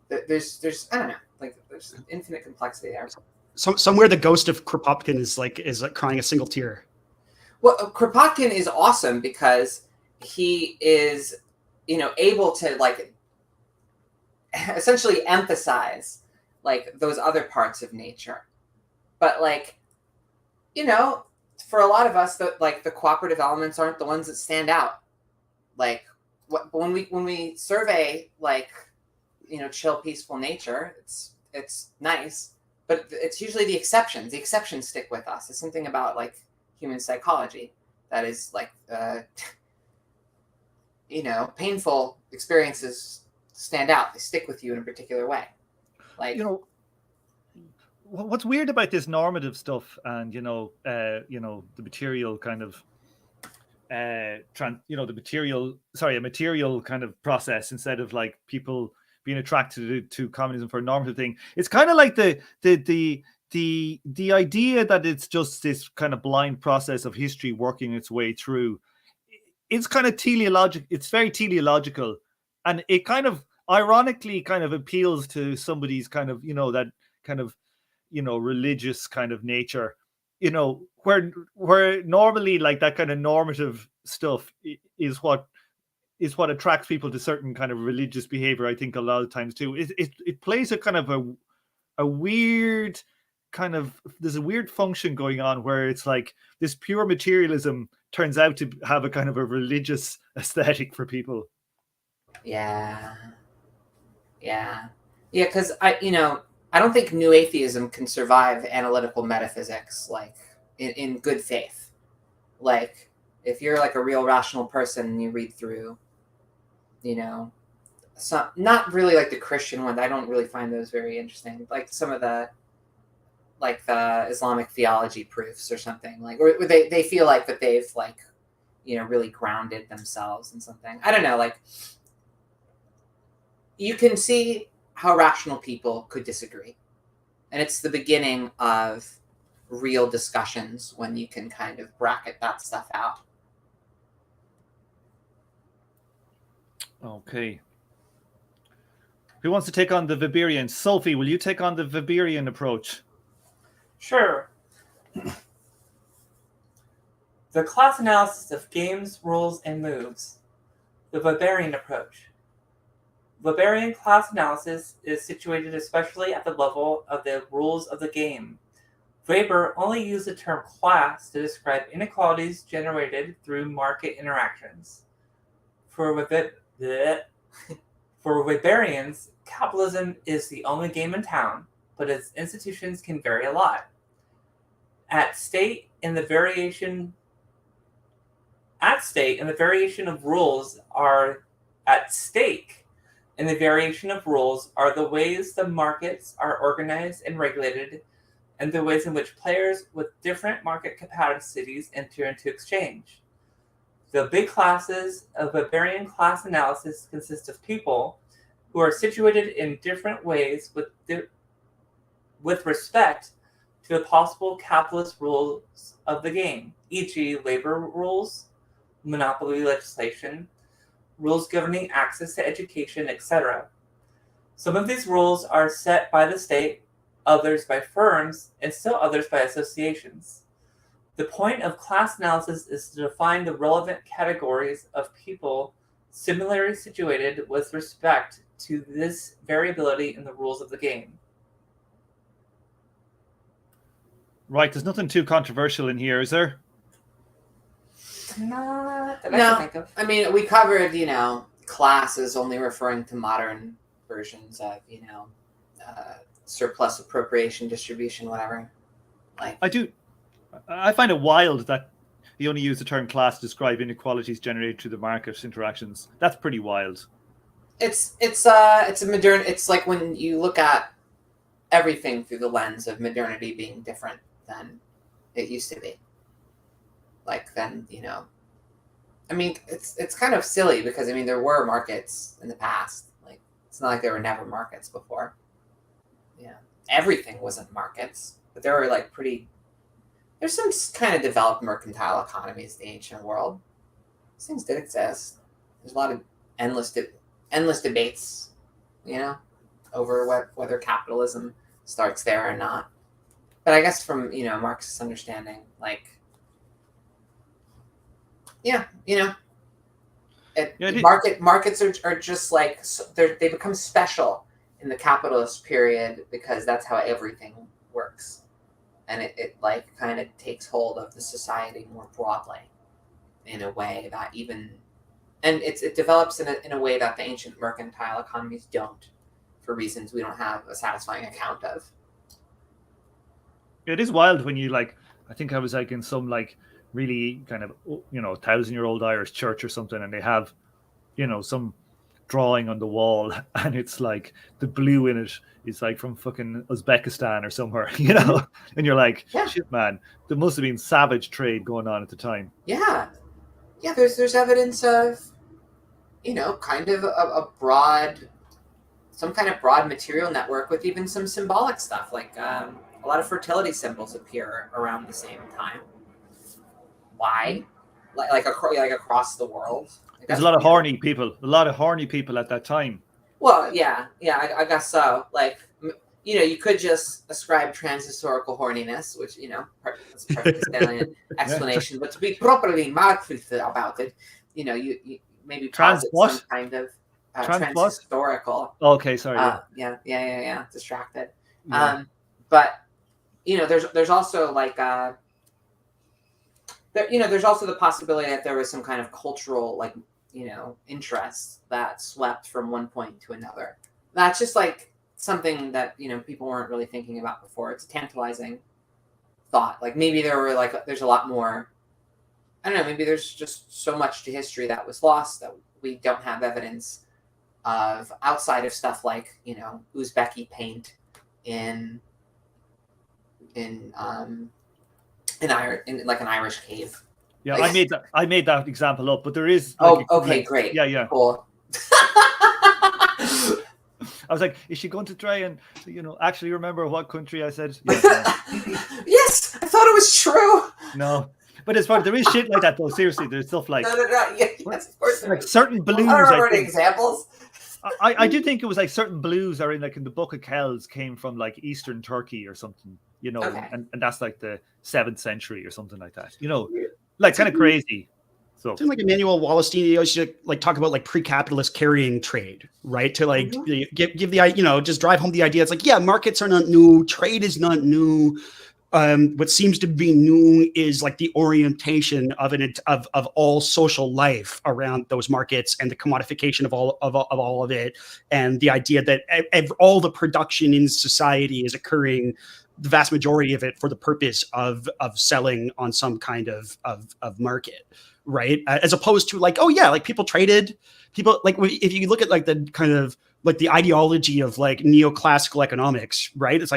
there's I don't know, like there's infinite complexity there. Somewhere the ghost of Kropotkin is crying a single tear. Well, Kropotkin is awesome because he is, you know, able to like essentially emphasize like those other parts of nature. But like, you know, for a lot of us, the cooperative elements aren't the ones that stand out. Like when we survey like, you know, chill, peaceful nature, it's nice, but it's usually the exceptions. The exceptions stick with us. It's something about like human psychology that is like, you know, painful experiences stand out. They stick with you in a particular way. Like, you know, what's weird about this normative stuff, and you know, the material kind of, a material kind of process instead of like people being attracted to communism for a normative thing. It's kind of like the idea that it's just this kind of blind process of history working its way through. It's kind of teleological. It's very teleological, and it kind of ironically kind of appeals to somebody's kind of, you know, that kind of, you know, religious kind of nature, you know, where normally like that kind of normative stuff is what attracts people to certain kind of religious behavior. I think a lot of times too, it plays a kind of a weird kind of, there's a weird function going on where it's like this pure materialism turns out to have a kind of a religious aesthetic for people. Yeah. Because I don't think new atheism can survive analytical metaphysics like in good faith. Like if you're like a real rational person and you read through, you know, some, not really like the Christian ones. I don't really find those very interesting. Like some of the Islamic theology proofs or something, like, or they feel like that they've like, you know, really grounded themselves in something. I don't know, like you can see how rational people could disagree. And it's the beginning of real discussions when you can kind of bracket that stuff out. Okay. Who wants to take on the Weberian? Sophie, will you take on the Weberian approach? Sure. The class analysis of games, rules, and moves. The Weberian approach. Weberian class analysis is situated especially at the level of the rules of the game. Weber only used the term class to describe inequalities generated through market interactions. For Weberians, capitalism is the only game in town, but its institutions can vary a lot. At state in the variation of rules are at stake. And the variation of rules are the ways the markets are organized and regulated, and the ways in which players with different market capacities enter into exchange. The big classes of Weberian class analysis consist of people who are situated in different ways with respect to the possible capitalist rules of the game, e.g. labor rules, monopoly legislation, rules governing access to education, etc. Some of these rules are set by the state, others by firms, and still others by associations. The point of class analysis is to define the relevant categories of people similarly situated with respect to this variability in the rules of the game. Right, there's nothing too controversial in here, is there? Not that I can think of. I mean, we covered, you know, classes only referring to modern versions of, you know, surplus appropriation, distribution, whatever. Like, I find it wild that you only use the term class to describe inequalities generated through the market interactions. That's pretty wild. It's a modern. It's like when you look at everything through the lens of modernity being different than it used to be. Like then, I mean, it's kind of silly because I mean there were markets in the past. Like it's not like there were never markets before. Yeah, everything wasn't markets, but there were like pretty. There's some kind of developed mercantile economies in the ancient world. These things did exist. There's a lot of endless debates, over whether capitalism starts there or not. But I guess from Marx's understanding, like, markets are just like they become special in the capitalist period because that's how everything works. And it like kind of takes hold of the society more broadly in a way that it develops in a way that the ancient mercantile economies don't, for reasons we don't have a satisfying account of. It is wild when you I think I was in some really kind of 1,000-year-old Irish church or something, and they have some drawing on the wall, and it's like the blue in it is from fucking Uzbekistan or somewhere, and you're like, shit, man, there must have been savage trade going on at the time. Yeah, there's evidence of kind of some kind of broad material network with even some symbolic stuff, like a lot of fertility symbols appear around the same time. Why? Like across the world. There's a lot of horny people at that time. Well, yeah, I guess so. You could just ascribe transhistorical horniness, which that's a perfect salient explanation. But to be properly Marxist about it, you maybe posit some kind of transhistorical. Okay, sorry. Yeah. Distracted. Yeah. But there's also there's also the possibility that there was some kind of cultural interest that swept from one point to another. That's just something that people weren't really thinking about before. It's a tantalizing thought. Maybe there's a lot more. I don't know. Maybe there's just so much to history that was lost that we don't have evidence of outside of stuff like Uzbeki paint in an Irish cave. Yeah, I made that example up, but there is. Great. Yeah. Cool. I was like, is she going to try and actually remember what country I said? Yes, I thought it was true. No, but it's funny. There is shit like that though. Seriously, there's stuff like no. Yes, of course. Certain blues. I don't remember any examples. I do think it was certain blues are in the Book of Kells came from Eastern Turkey or something, Okay. and that's the 7th century or something like that, kind of crazy. So didn't Emmanuel Wallerstein used to talk about pre-capitalist carrying trade, right? To give the just drive home the idea. It's markets are not new, trade is not new. What seems to be new is the orientation of all social life around those markets and the commodification of all of it, and the idea that all the production in society is occurring, the vast majority of it, for the purpose of selling on some kind of market, right? As opposed to people traded, if you look at the kind of the ideology of neoclassical economics, right? It's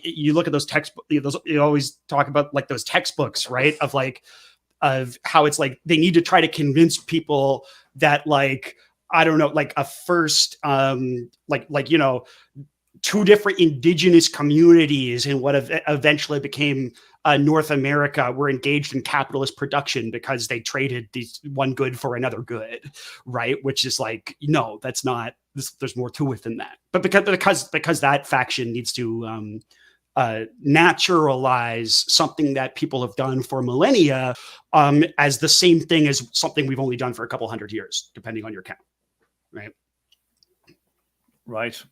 you look at those textbooks, you always talk about those textbooks, right? Of how it's they need to try to convince people that I don't know, a first, two different indigenous communities in what eventually became North America were engaged in capitalist production because they traded these one good for another good, right? Which is no, that's not. There's more to it than that. But because that faction needs to naturalize something that people have done for millennia as the same thing as something we've only done for a couple hundred years, depending on your count, right? Right.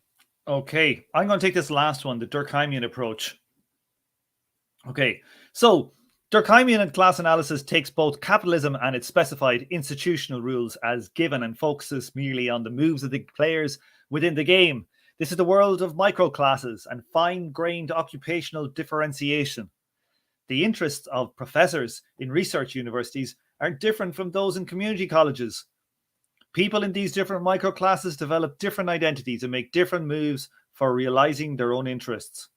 Okay, I'm going to take this last one, the Durkheimian approach. Okay, so Durkheimian class analysis takes both capitalism and its specified institutional rules as given and focuses merely on the moves of the players within the game. This is the world of microclasses and fine-grained occupational differentiation. The interests of professors in research universities are different from those in community colleges. People in these different microclasses develop different identities and make different moves for realizing their own interests.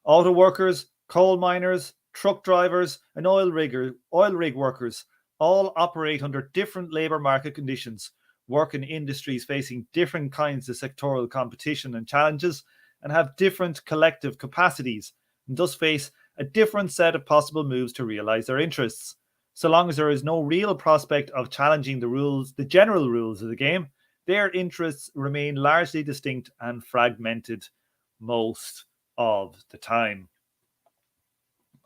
Auto workers, coal miners, truck drivers, and oil rig workers all operate under different labor market conditions, work in industries facing different kinds of sectoral competition and challenges, and have different collective capacities, and thus face a different set of possible moves to realize their interests. So long as there is no real prospect of challenging the general rules of the game, their interests remain largely distinct and fragmented most of the time.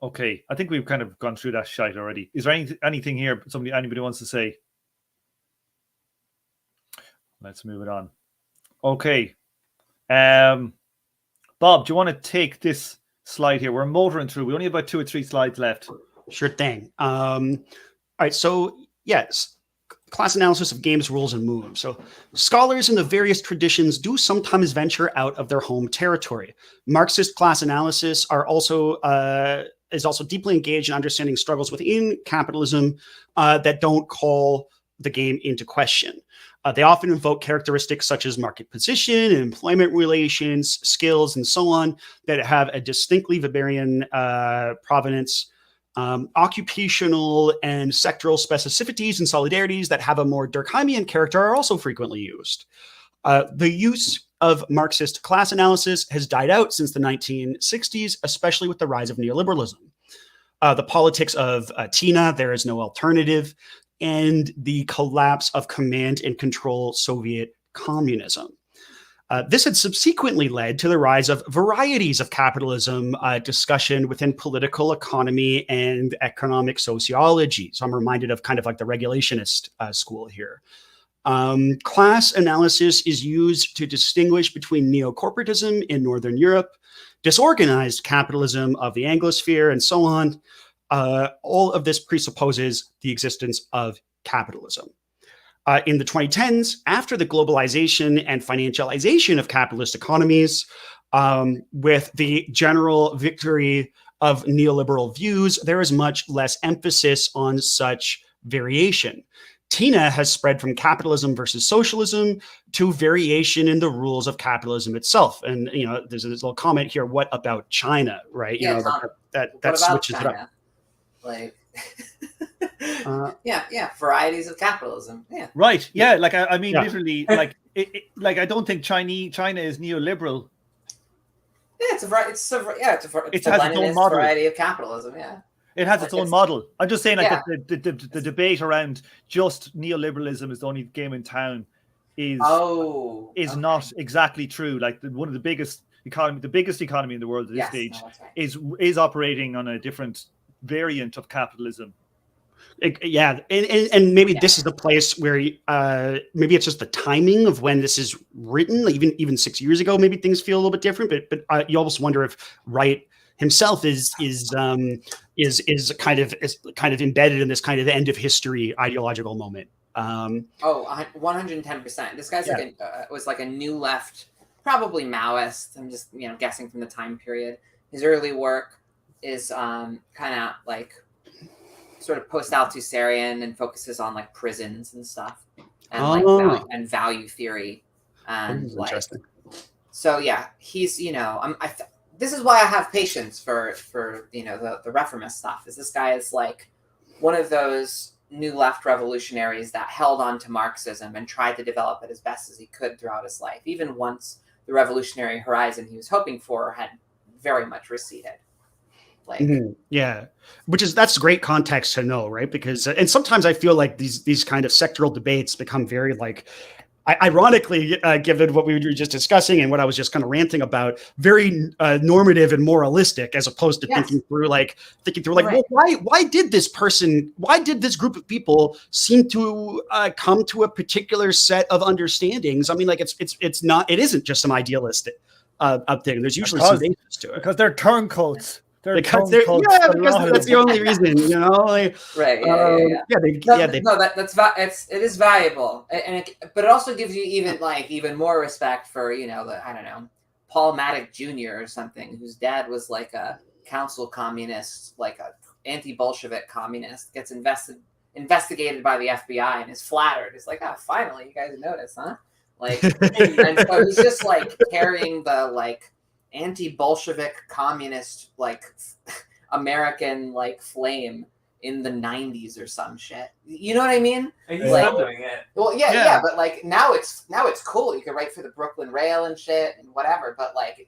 Okay, I think we've kind of gone through that shite already. Is there anything here anybody wants to say? Let's move it on. Okay. Bob, do you want to take this slide here? We're motoring through. We only have about 2 or 3 slides left. Sure thing. All right. So, yes, class analysis of games, rules, and moves. So, scholars in the various traditions do sometimes venture out of their home territory. Marxist class analysis is also deeply engaged in understanding struggles within capitalism that don't call the game into question. They often invoke characteristics such as market position, employment relations, skills, and so on that have a distinctly Weberian provenance. Occupational and sectoral specificities and solidarities that have a more Durkheimian character are also frequently used. The use of Marxist class analysis has died out since the 1960s, especially with the rise of neoliberalism. The politics of Tina, there is no alternative, and the collapse of command and control Soviet communism. This had subsequently led to the rise of varieties of capitalism discussion within political economy and economic sociology. So I'm reminded of kind of like the regulationist school here. Class analysis is used to distinguish between neo-corporatism in Northern Europe, disorganized capitalism of the Anglosphere, and so on. All of this presupposes the existence of capitalism. In the 2010s, after the globalization and financialization of capitalist economies, with the general victory of neoliberal views, there is much less emphasis on such variation. Tina has spread from capitalism versus socialism to variation in the rules of capitalism itself. And, you know, there's this little comment here, what about China, right? Yeah, you know, Tom, that switches it up. Like, varieties of capitalism. Yeah. Right. Yeah. Like, I mean, Yeah. literally, like, like, I don't think China is neoliberal. Yeah, it's a It has its own model. variety of capitalism. Yeah. It has its own model. I'm just saying, like, Yeah. the debate around just neoliberalism is the only game in town is not exactly true. Like, one of the biggest economy in the world at this stage no, that's right. is operating on a different variant of capitalism. And maybe this is the place where maybe it's just the timing of when this is written. Even 6 years ago, maybe things feel a little bit different. But you almost wonder if Wright himself is kind of embedded in this kind of end of history ideological moment. 110%. This guy's was like a new left, probably Maoist. I'm just guessing from the time period. His early work is kind of like sort of post-Althusserian and focuses on like prisons and stuff and value theory and like. Interesting. So yeah, he's this is why I have patience for the reformist stuff. Is this guy is like one of those new left revolutionaries that held on to Marxism and tried to develop it as best as he could throughout his life, even once the revolutionary horizon he was hoping for had very much receded. Like, yeah, that's great context to know, right? Because and sometimes I feel like these kind of sectoral debates become very like, ironically, given what we were just discussing and what I was just kind of ranting about, very normative and moralistic, as opposed to thinking through like, well, why did this group of people seem to come to a particular set of understandings? I mean, like it isn't just some idealistic thing. There's usually some basis to it because they're turncoats. Because that's the only reason, like, right? It is valuable, but it also gives you even more respect for Paul Maddock Jr. or something, whose dad was like a council communist, like a anti-Bolshevik communist, gets invested investigated by the FBI and is flattered. It's like, finally, you guys notice, huh? Like, and so he's just like carrying the like anti-Bolshevik communist like American like flame in the 90s or some shit. You know what I mean? And he's Like- still doing it. Well, yeah, but like now it's cool. You can write for the Brooklyn Rail and shit and whatever. But like,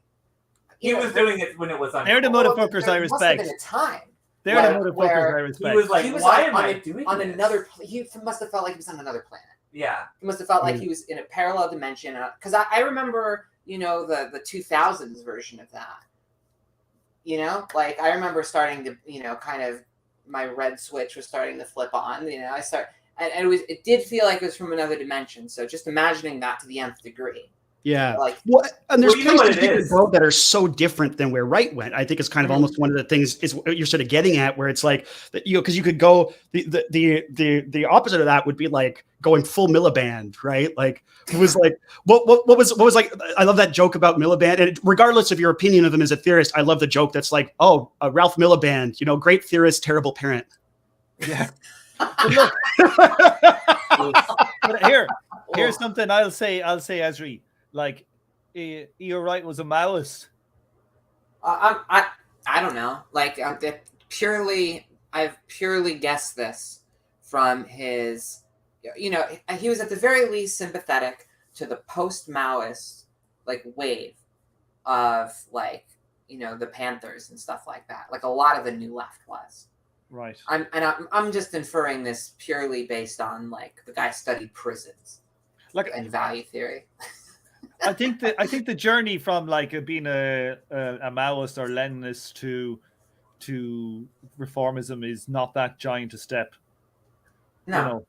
He was doing it when it was on. They're the well, motherfuckers there I must have respect. been a time They're Like, the motherfuckers where I respect. He was like, he was why like am I doing on this? another. He must have felt like he was on another planet. Yeah. He must have felt like he was in a parallel dimension. Because I remember, the 2000s version of that. Like I remember starting to, kind of my red switch was starting to flip on. And it did feel like it was from another dimension. So just imagining that to the nth degree. Yeah. Like, And there's Well, you know what places it in the is. world that are so different than where Wright went. I think it's kind of almost one of the things is what you're sort of getting at, where it's like that, because you could go the opposite of that would be like going full Miliband, right? Like it was like what was like. I love that joke about Miliband, and regardless of your opinion of him as a theorist, I love the joke that's like, Ralph Miliband, great theorist, terrible parent. Yeah. But look, here's something I'll say, Esri. Like, you're right, was a Maoist. I don't know. Like I've purely guessed this from his, he was at the very least sympathetic to the post-Maoist like wave of like, the Panthers and stuff like that. Like a lot of the New Left was. Right. I'm just inferring this purely based on like the guy studied prisons, Like, and value theory. I think the journey from like being a Maoist or Leninist to reformism is not that giant a step. No.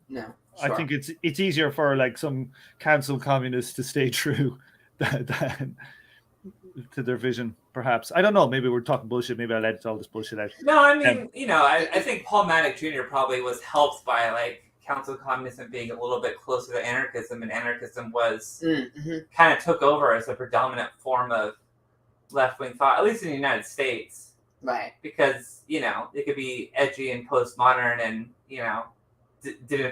I think it's easier for like some council communists to stay true than to their vision, perhaps. I don't know. Maybe we're talking bullshit. Maybe I let all this bullshit out. No, I mean, I think Paul Maddox Jr. probably was helped by like council communism being a little bit closer to anarchism, and anarchism was kind of took over as a predominant form of left-wing thought, at least in the United States. Right. Because, it could be edgy and postmodern and,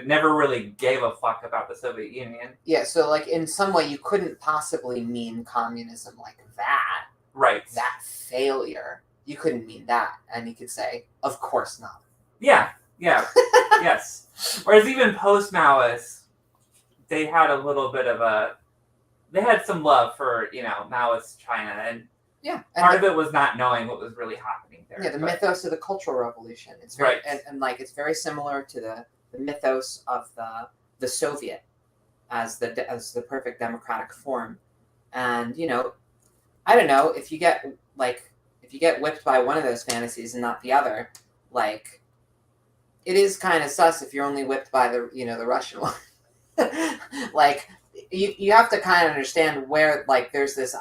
never really gave a fuck about the Soviet Union. Yeah, so like in some way you couldn't possibly mean communism like that. Right. That failure. You couldn't mean that. And you could say, of course not. Yeah. Yes. Whereas even post-Maoists, they had a little bit of they had some love for, Maoist China. And part of it was not knowing what was really happening there. Yeah, the mythos of the Cultural Revolution. It's very, and like it's very similar to the mythos of the Soviet as the perfect democratic form. And, I don't know, if you get whipped by one of those fantasies and not the other, like it is kind of sus if you're only whipped by the the Russian one. Like you have to kind of understand where like there's this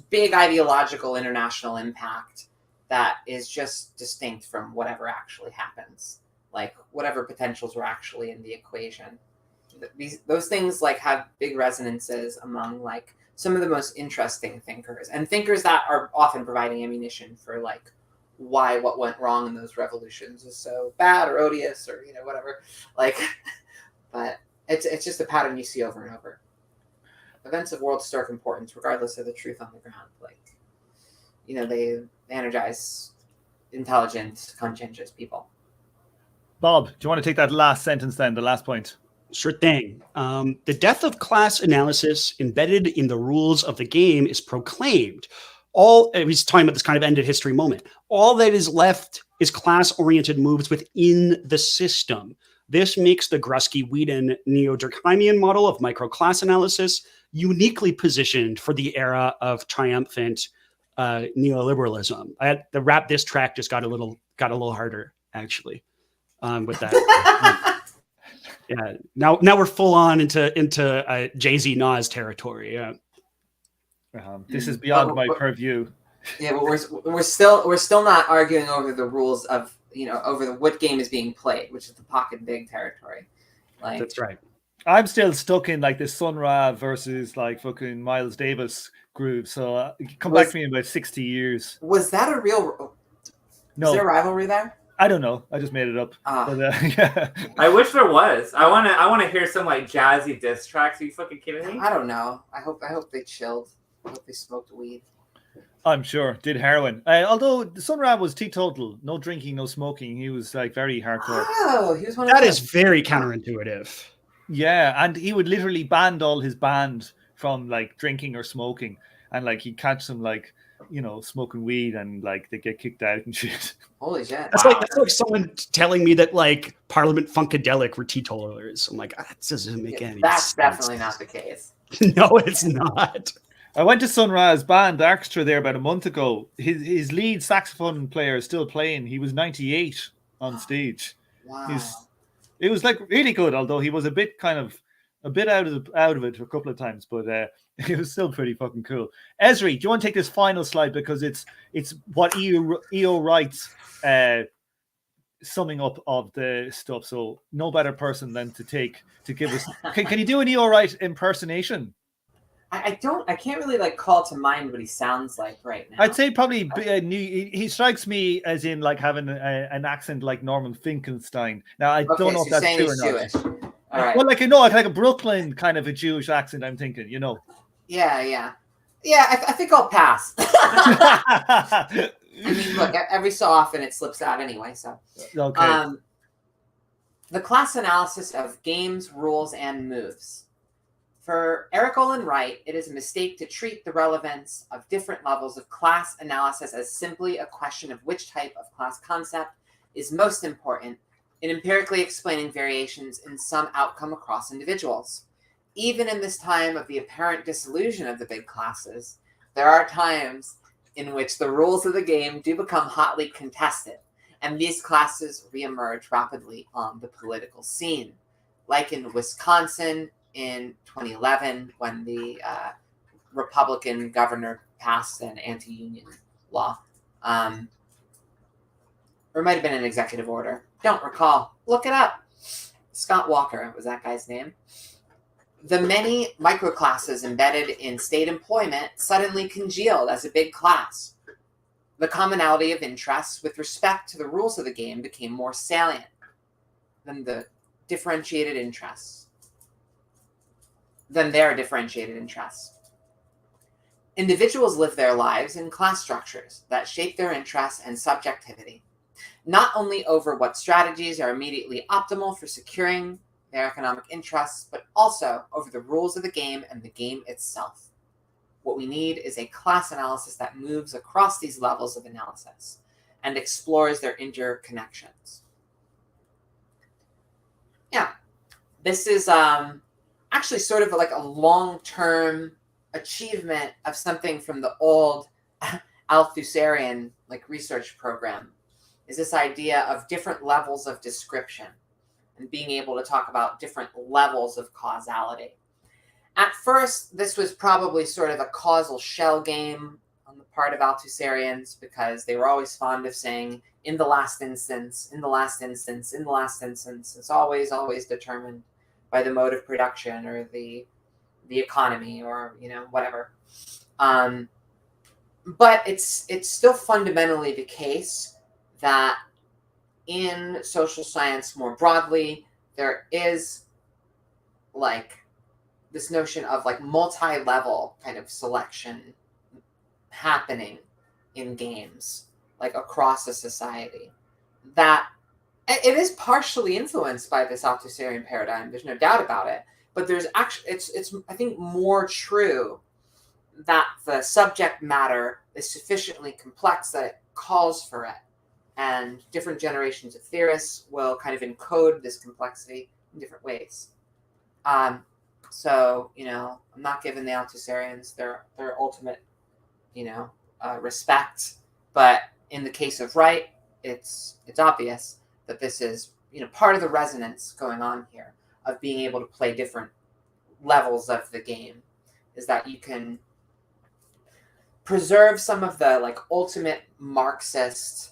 big ideological international impact that is just distinct from whatever actually happens, like whatever potentials were actually in the equation. Those things like have big resonances among like some of the most interesting thinkers, and thinkers that are often providing ammunition for like why what went wrong in those revolutions is so bad or odious or whatever. Like, but it's just a pattern you see over and over. Events of world historic importance, regardless of the truth on the ground, like they energize intelligent, conscientious people. Bob, do you want to take that last sentence then, the last point? Sure thing. The death of class analysis embedded in the rules of the game is proclaimed. He's talking about this kind of ended history moment. All that is left is class-oriented moves within the system. This makes the Grusky-Whedon neo-Durkheimian model of microclass analysis uniquely positioned for the era of triumphant neoliberalism. I had to wrap this track just got a little harder actually with that. Yeah. Now we're full on into Jay-Z Nas territory. Yeah. This is beyond my purview. Yeah, but we're still not arguing over the rules of over what game is being played, which is the pocket big territory. Like that's right. I'm still stuck in like the Sun Ra versus like fucking Miles Davis groove. So come back to me in about 60 years. Was that a real? No, Is there a rivalry there? I don't know. I just made it up. But, yeah. I wish there was. I wanna hear some like jazzy diss tracks. Are you fucking kidding me? I don't know. I hope they chilled. I hope they smoked weed. I'm sure. Did heroin. Although Sun Ra was teetotal, no drinking, no smoking. He was like very hardcore. Oh, he was one of That them. is very counterintuitive. Yeah, and he would literally ban all his band from like drinking or smoking, and like he'd catch them like, you know, smoking weed, and like they get kicked out and shit. Holy shit. That's like someone telling me that like Parliament Funkadelic were teetotalers. I'm like, that doesn't make any That's sense. definitely not the case. No, it's not. I went to Sun Ra's band Orchestra there about a month ago. His lead saxophone player is still playing. He was 98 on stage. Wow. It was like really good, although he was a bit out of it a couple of times, but it was still pretty fucking cool. Esri, do you want to take this final slide, because it's what EO writes, summing up of the stuff. So no better person than to give us. Can you do an EO write impersonation? I can't really like call to mind what he sounds like right now. I'd say probably he strikes me as in like having an accent like Norman Finkelstein. Now I don't know if that's true or not. Jewish. All right. Well, like like a Brooklyn kind of a Jewish accent. I'm thinking, you know. Yeah. I think I'll pass. I mean, look, every so often it slips out anyway. So, Okay. The class analysis of games, rules, and moves. For Eric Olin Wright, it is a mistake to treat the relevance of different levels of class analysis as simply a question of which type of class concept is most important in empirically explaining variations in some outcome across individuals. Even in this time of the apparent dissolution of the big classes, there are times in which the rules of the game do become hotly contested, and these classes reemerge rapidly on the political scene, like in Wisconsin in 2011 when the Republican governor passed an anti-union law. Or it might have been an executive order. Don't recall. Look it up. Scott Walker was that guy's name. The many microclasses embedded in state employment suddenly congealed as a big class. The commonality of interests with respect to the rules of the game became more salient than their differentiated interests. Individuals live their lives in class structures that shape their interests and subjectivity, not only over what strategies are immediately optimal for securing their economic interests, but also over the rules of the game and the game itself. What we need is a class analysis that moves across these levels of analysis and explores their interconnections. Yeah, this is actually sort of like a long-term achievement of something from the old Althusserian like research program, is this idea of different levels of description and being able to talk about different levels of causality. At first, this was probably sort of a causal shell game on the part of Althusserians, because they were always fond of saying, in the last instance, in the last instance, in the last instance. It's always determined by the mode of production or the economy or, you know, whatever. But it's still fundamentally the case that in social science more broadly, there is like this notion of like multi-level kind of selection happening in games, like across a society, that it is partially influenced by this Althusserian paradigm. There's no doubt about it. But there's actually, it's I think more true that the subject matter is sufficiently complex that it calls for it. And different generations of theorists will kind of encode this complexity in different ways. So, you know, I'm not giving the Althusserians their ultimate, you know, respect. But in the case of Wright, it's obvious that this is, you know, part of the resonance going on here of being able to play different levels of the game, is that you can preserve some of the like ultimate Marxist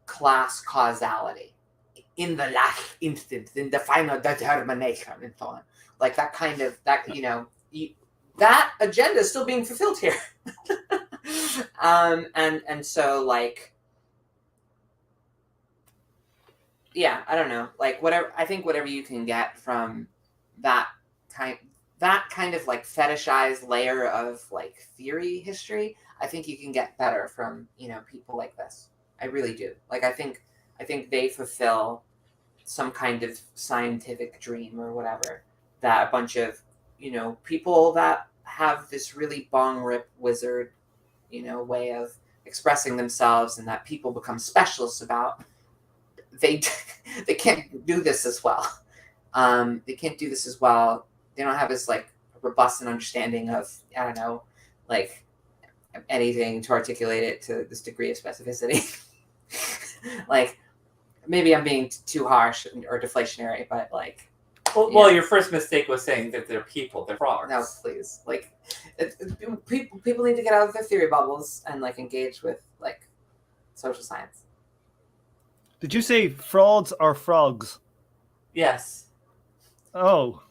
class causality in the last instant, in the final determination, and so on. Like that kind of, that, you know, that agenda is still being fulfilled here. And so like, yeah, I don't know. Like whatever, I think whatever you can get from that kind of like fetishized layer of like theory history, I think you can get better from, people like this. I really do. Like I think they fulfill some kind of scientific dream or whatever that a bunch of, people that have this really bong rip wizard, way of expressing themselves and that people become specialists about. They can't do this as well. They can't do this as well. They don't have as like robust an understanding of, I don't know, like anything to articulate it to this degree of specificity. Like maybe I'm being too harsh or deflationary, but like. Well, your first mistake was saying that they're people, they're frogs. No, please. Like, people need to get out of their theory bubbles and like engage with like social science. Did you say frauds or frogs? Yes. Oh.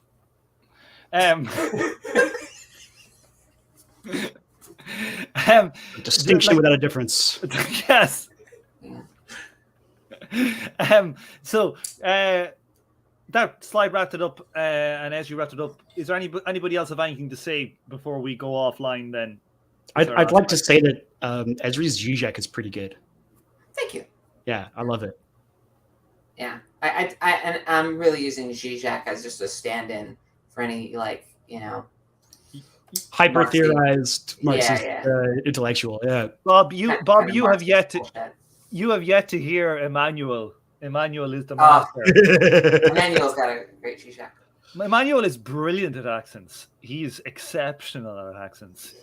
Distinction without a difference. Yes. So that slide wrapped it up, and as you wrapped it up, is there anybody else have anything to say before we go offline? Then I'd like to say that Ezri's Zizek is pretty good. Thank you. Yeah, I love it. Yeah, I'm really using Zizek as just a stand-in for any hyper theorized Marxist Yeah. intellectual. Yeah, Bob, you have yet to hear Emmanuel. Emmanuel is the master. Emmanuel's got a great Zizek. Emmanuel is brilliant at accents. He's exceptional at accents.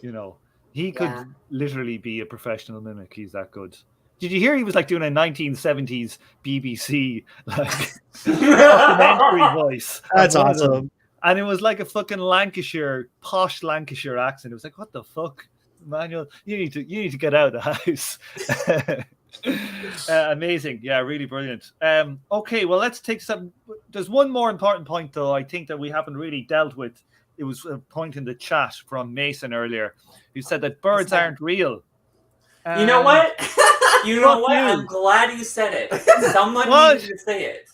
He could literally be a professional mimic. He's that good. Did you hear he was like doing a 1970s BBC like documentary voice? That's awesome. And it was like a fucking posh Lancashire accent. It was like, what the fuck, Emmanuel? You need to get out of the house. Amazing. Yeah, really brilliant. Okay, well, let's take some. There's one more important point, though, I think that we haven't really dealt with. It was a point in the chat from Mason earlier, who said that birds aren't real. You know what? I'm glad you said it. Someone needed to say it.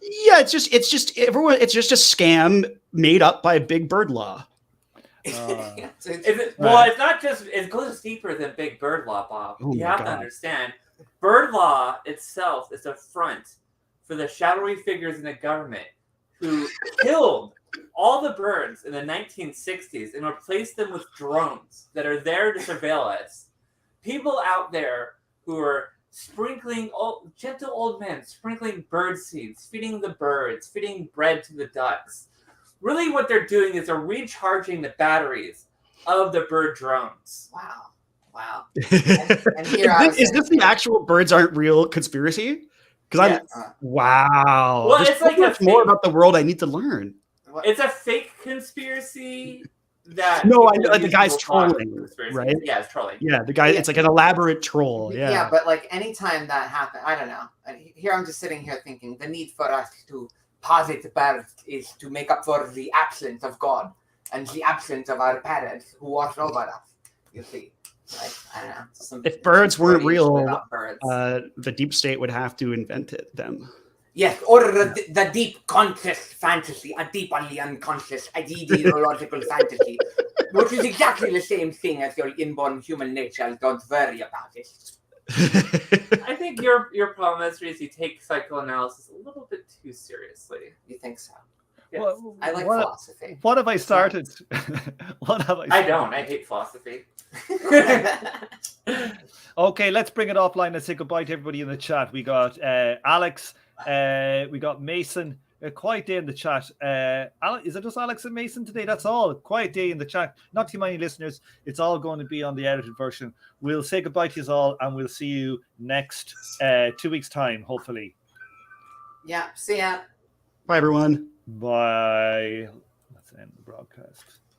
Yeah, it's just a scam made up by Big Bird Law. It's not just. It goes deeper than Big Bird Law, Bob. You have to understand. Bird law itself is a front for the shadowy figures in the government who killed all the birds in the 1960s and replaced them with drones that are there to surveil us. People out there who are sprinkling, gentle old men, sprinkling bird seeds, feeding the birds, feeding bread to the ducks. Really what they're doing is they're recharging the batteries of the bird drones. Wow. And here is this the actual birds aren't real conspiracy? Because wow. Well, there's it's like much more about the world I need to learn. It's a fake conspiracy that I know the guy's trolling, right? Yeah, it's trolling. Yeah, the guy. It's like an elaborate troll. Yeah, but like anytime that happens, I don't know. Here I'm just sitting here thinking the need for us to posit birds is to make up for the absence of God and the absence of our parents who watch over us. You see. Like, I don't know. If birds weren't real, the deep state would have to invent them. Yes, or the deep conscious fantasy, a deep on the unconscious, ideological fantasy, which is exactly the same thing as your inborn human nature. Don't worry about it. I think your problem is you take psychoanalysis a little bit too seriously. You think so? Yes. Well, I like philosophy. What have I started? I don't. I hate philosophy. Okay, let's bring it offline and say goodbye to everybody in the chat. We got Alex, we got Mason. A quiet day in the chat. Is it just Alex and Mason today? That's all. Quiet day in the chat. Not too many listeners. It's all going to be on the edited version. We'll say goodbye to you all, and we'll see you next 2 weeks' time, hopefully. Yeah. See ya. Bye, everyone. Bye. Let's end the broadcast.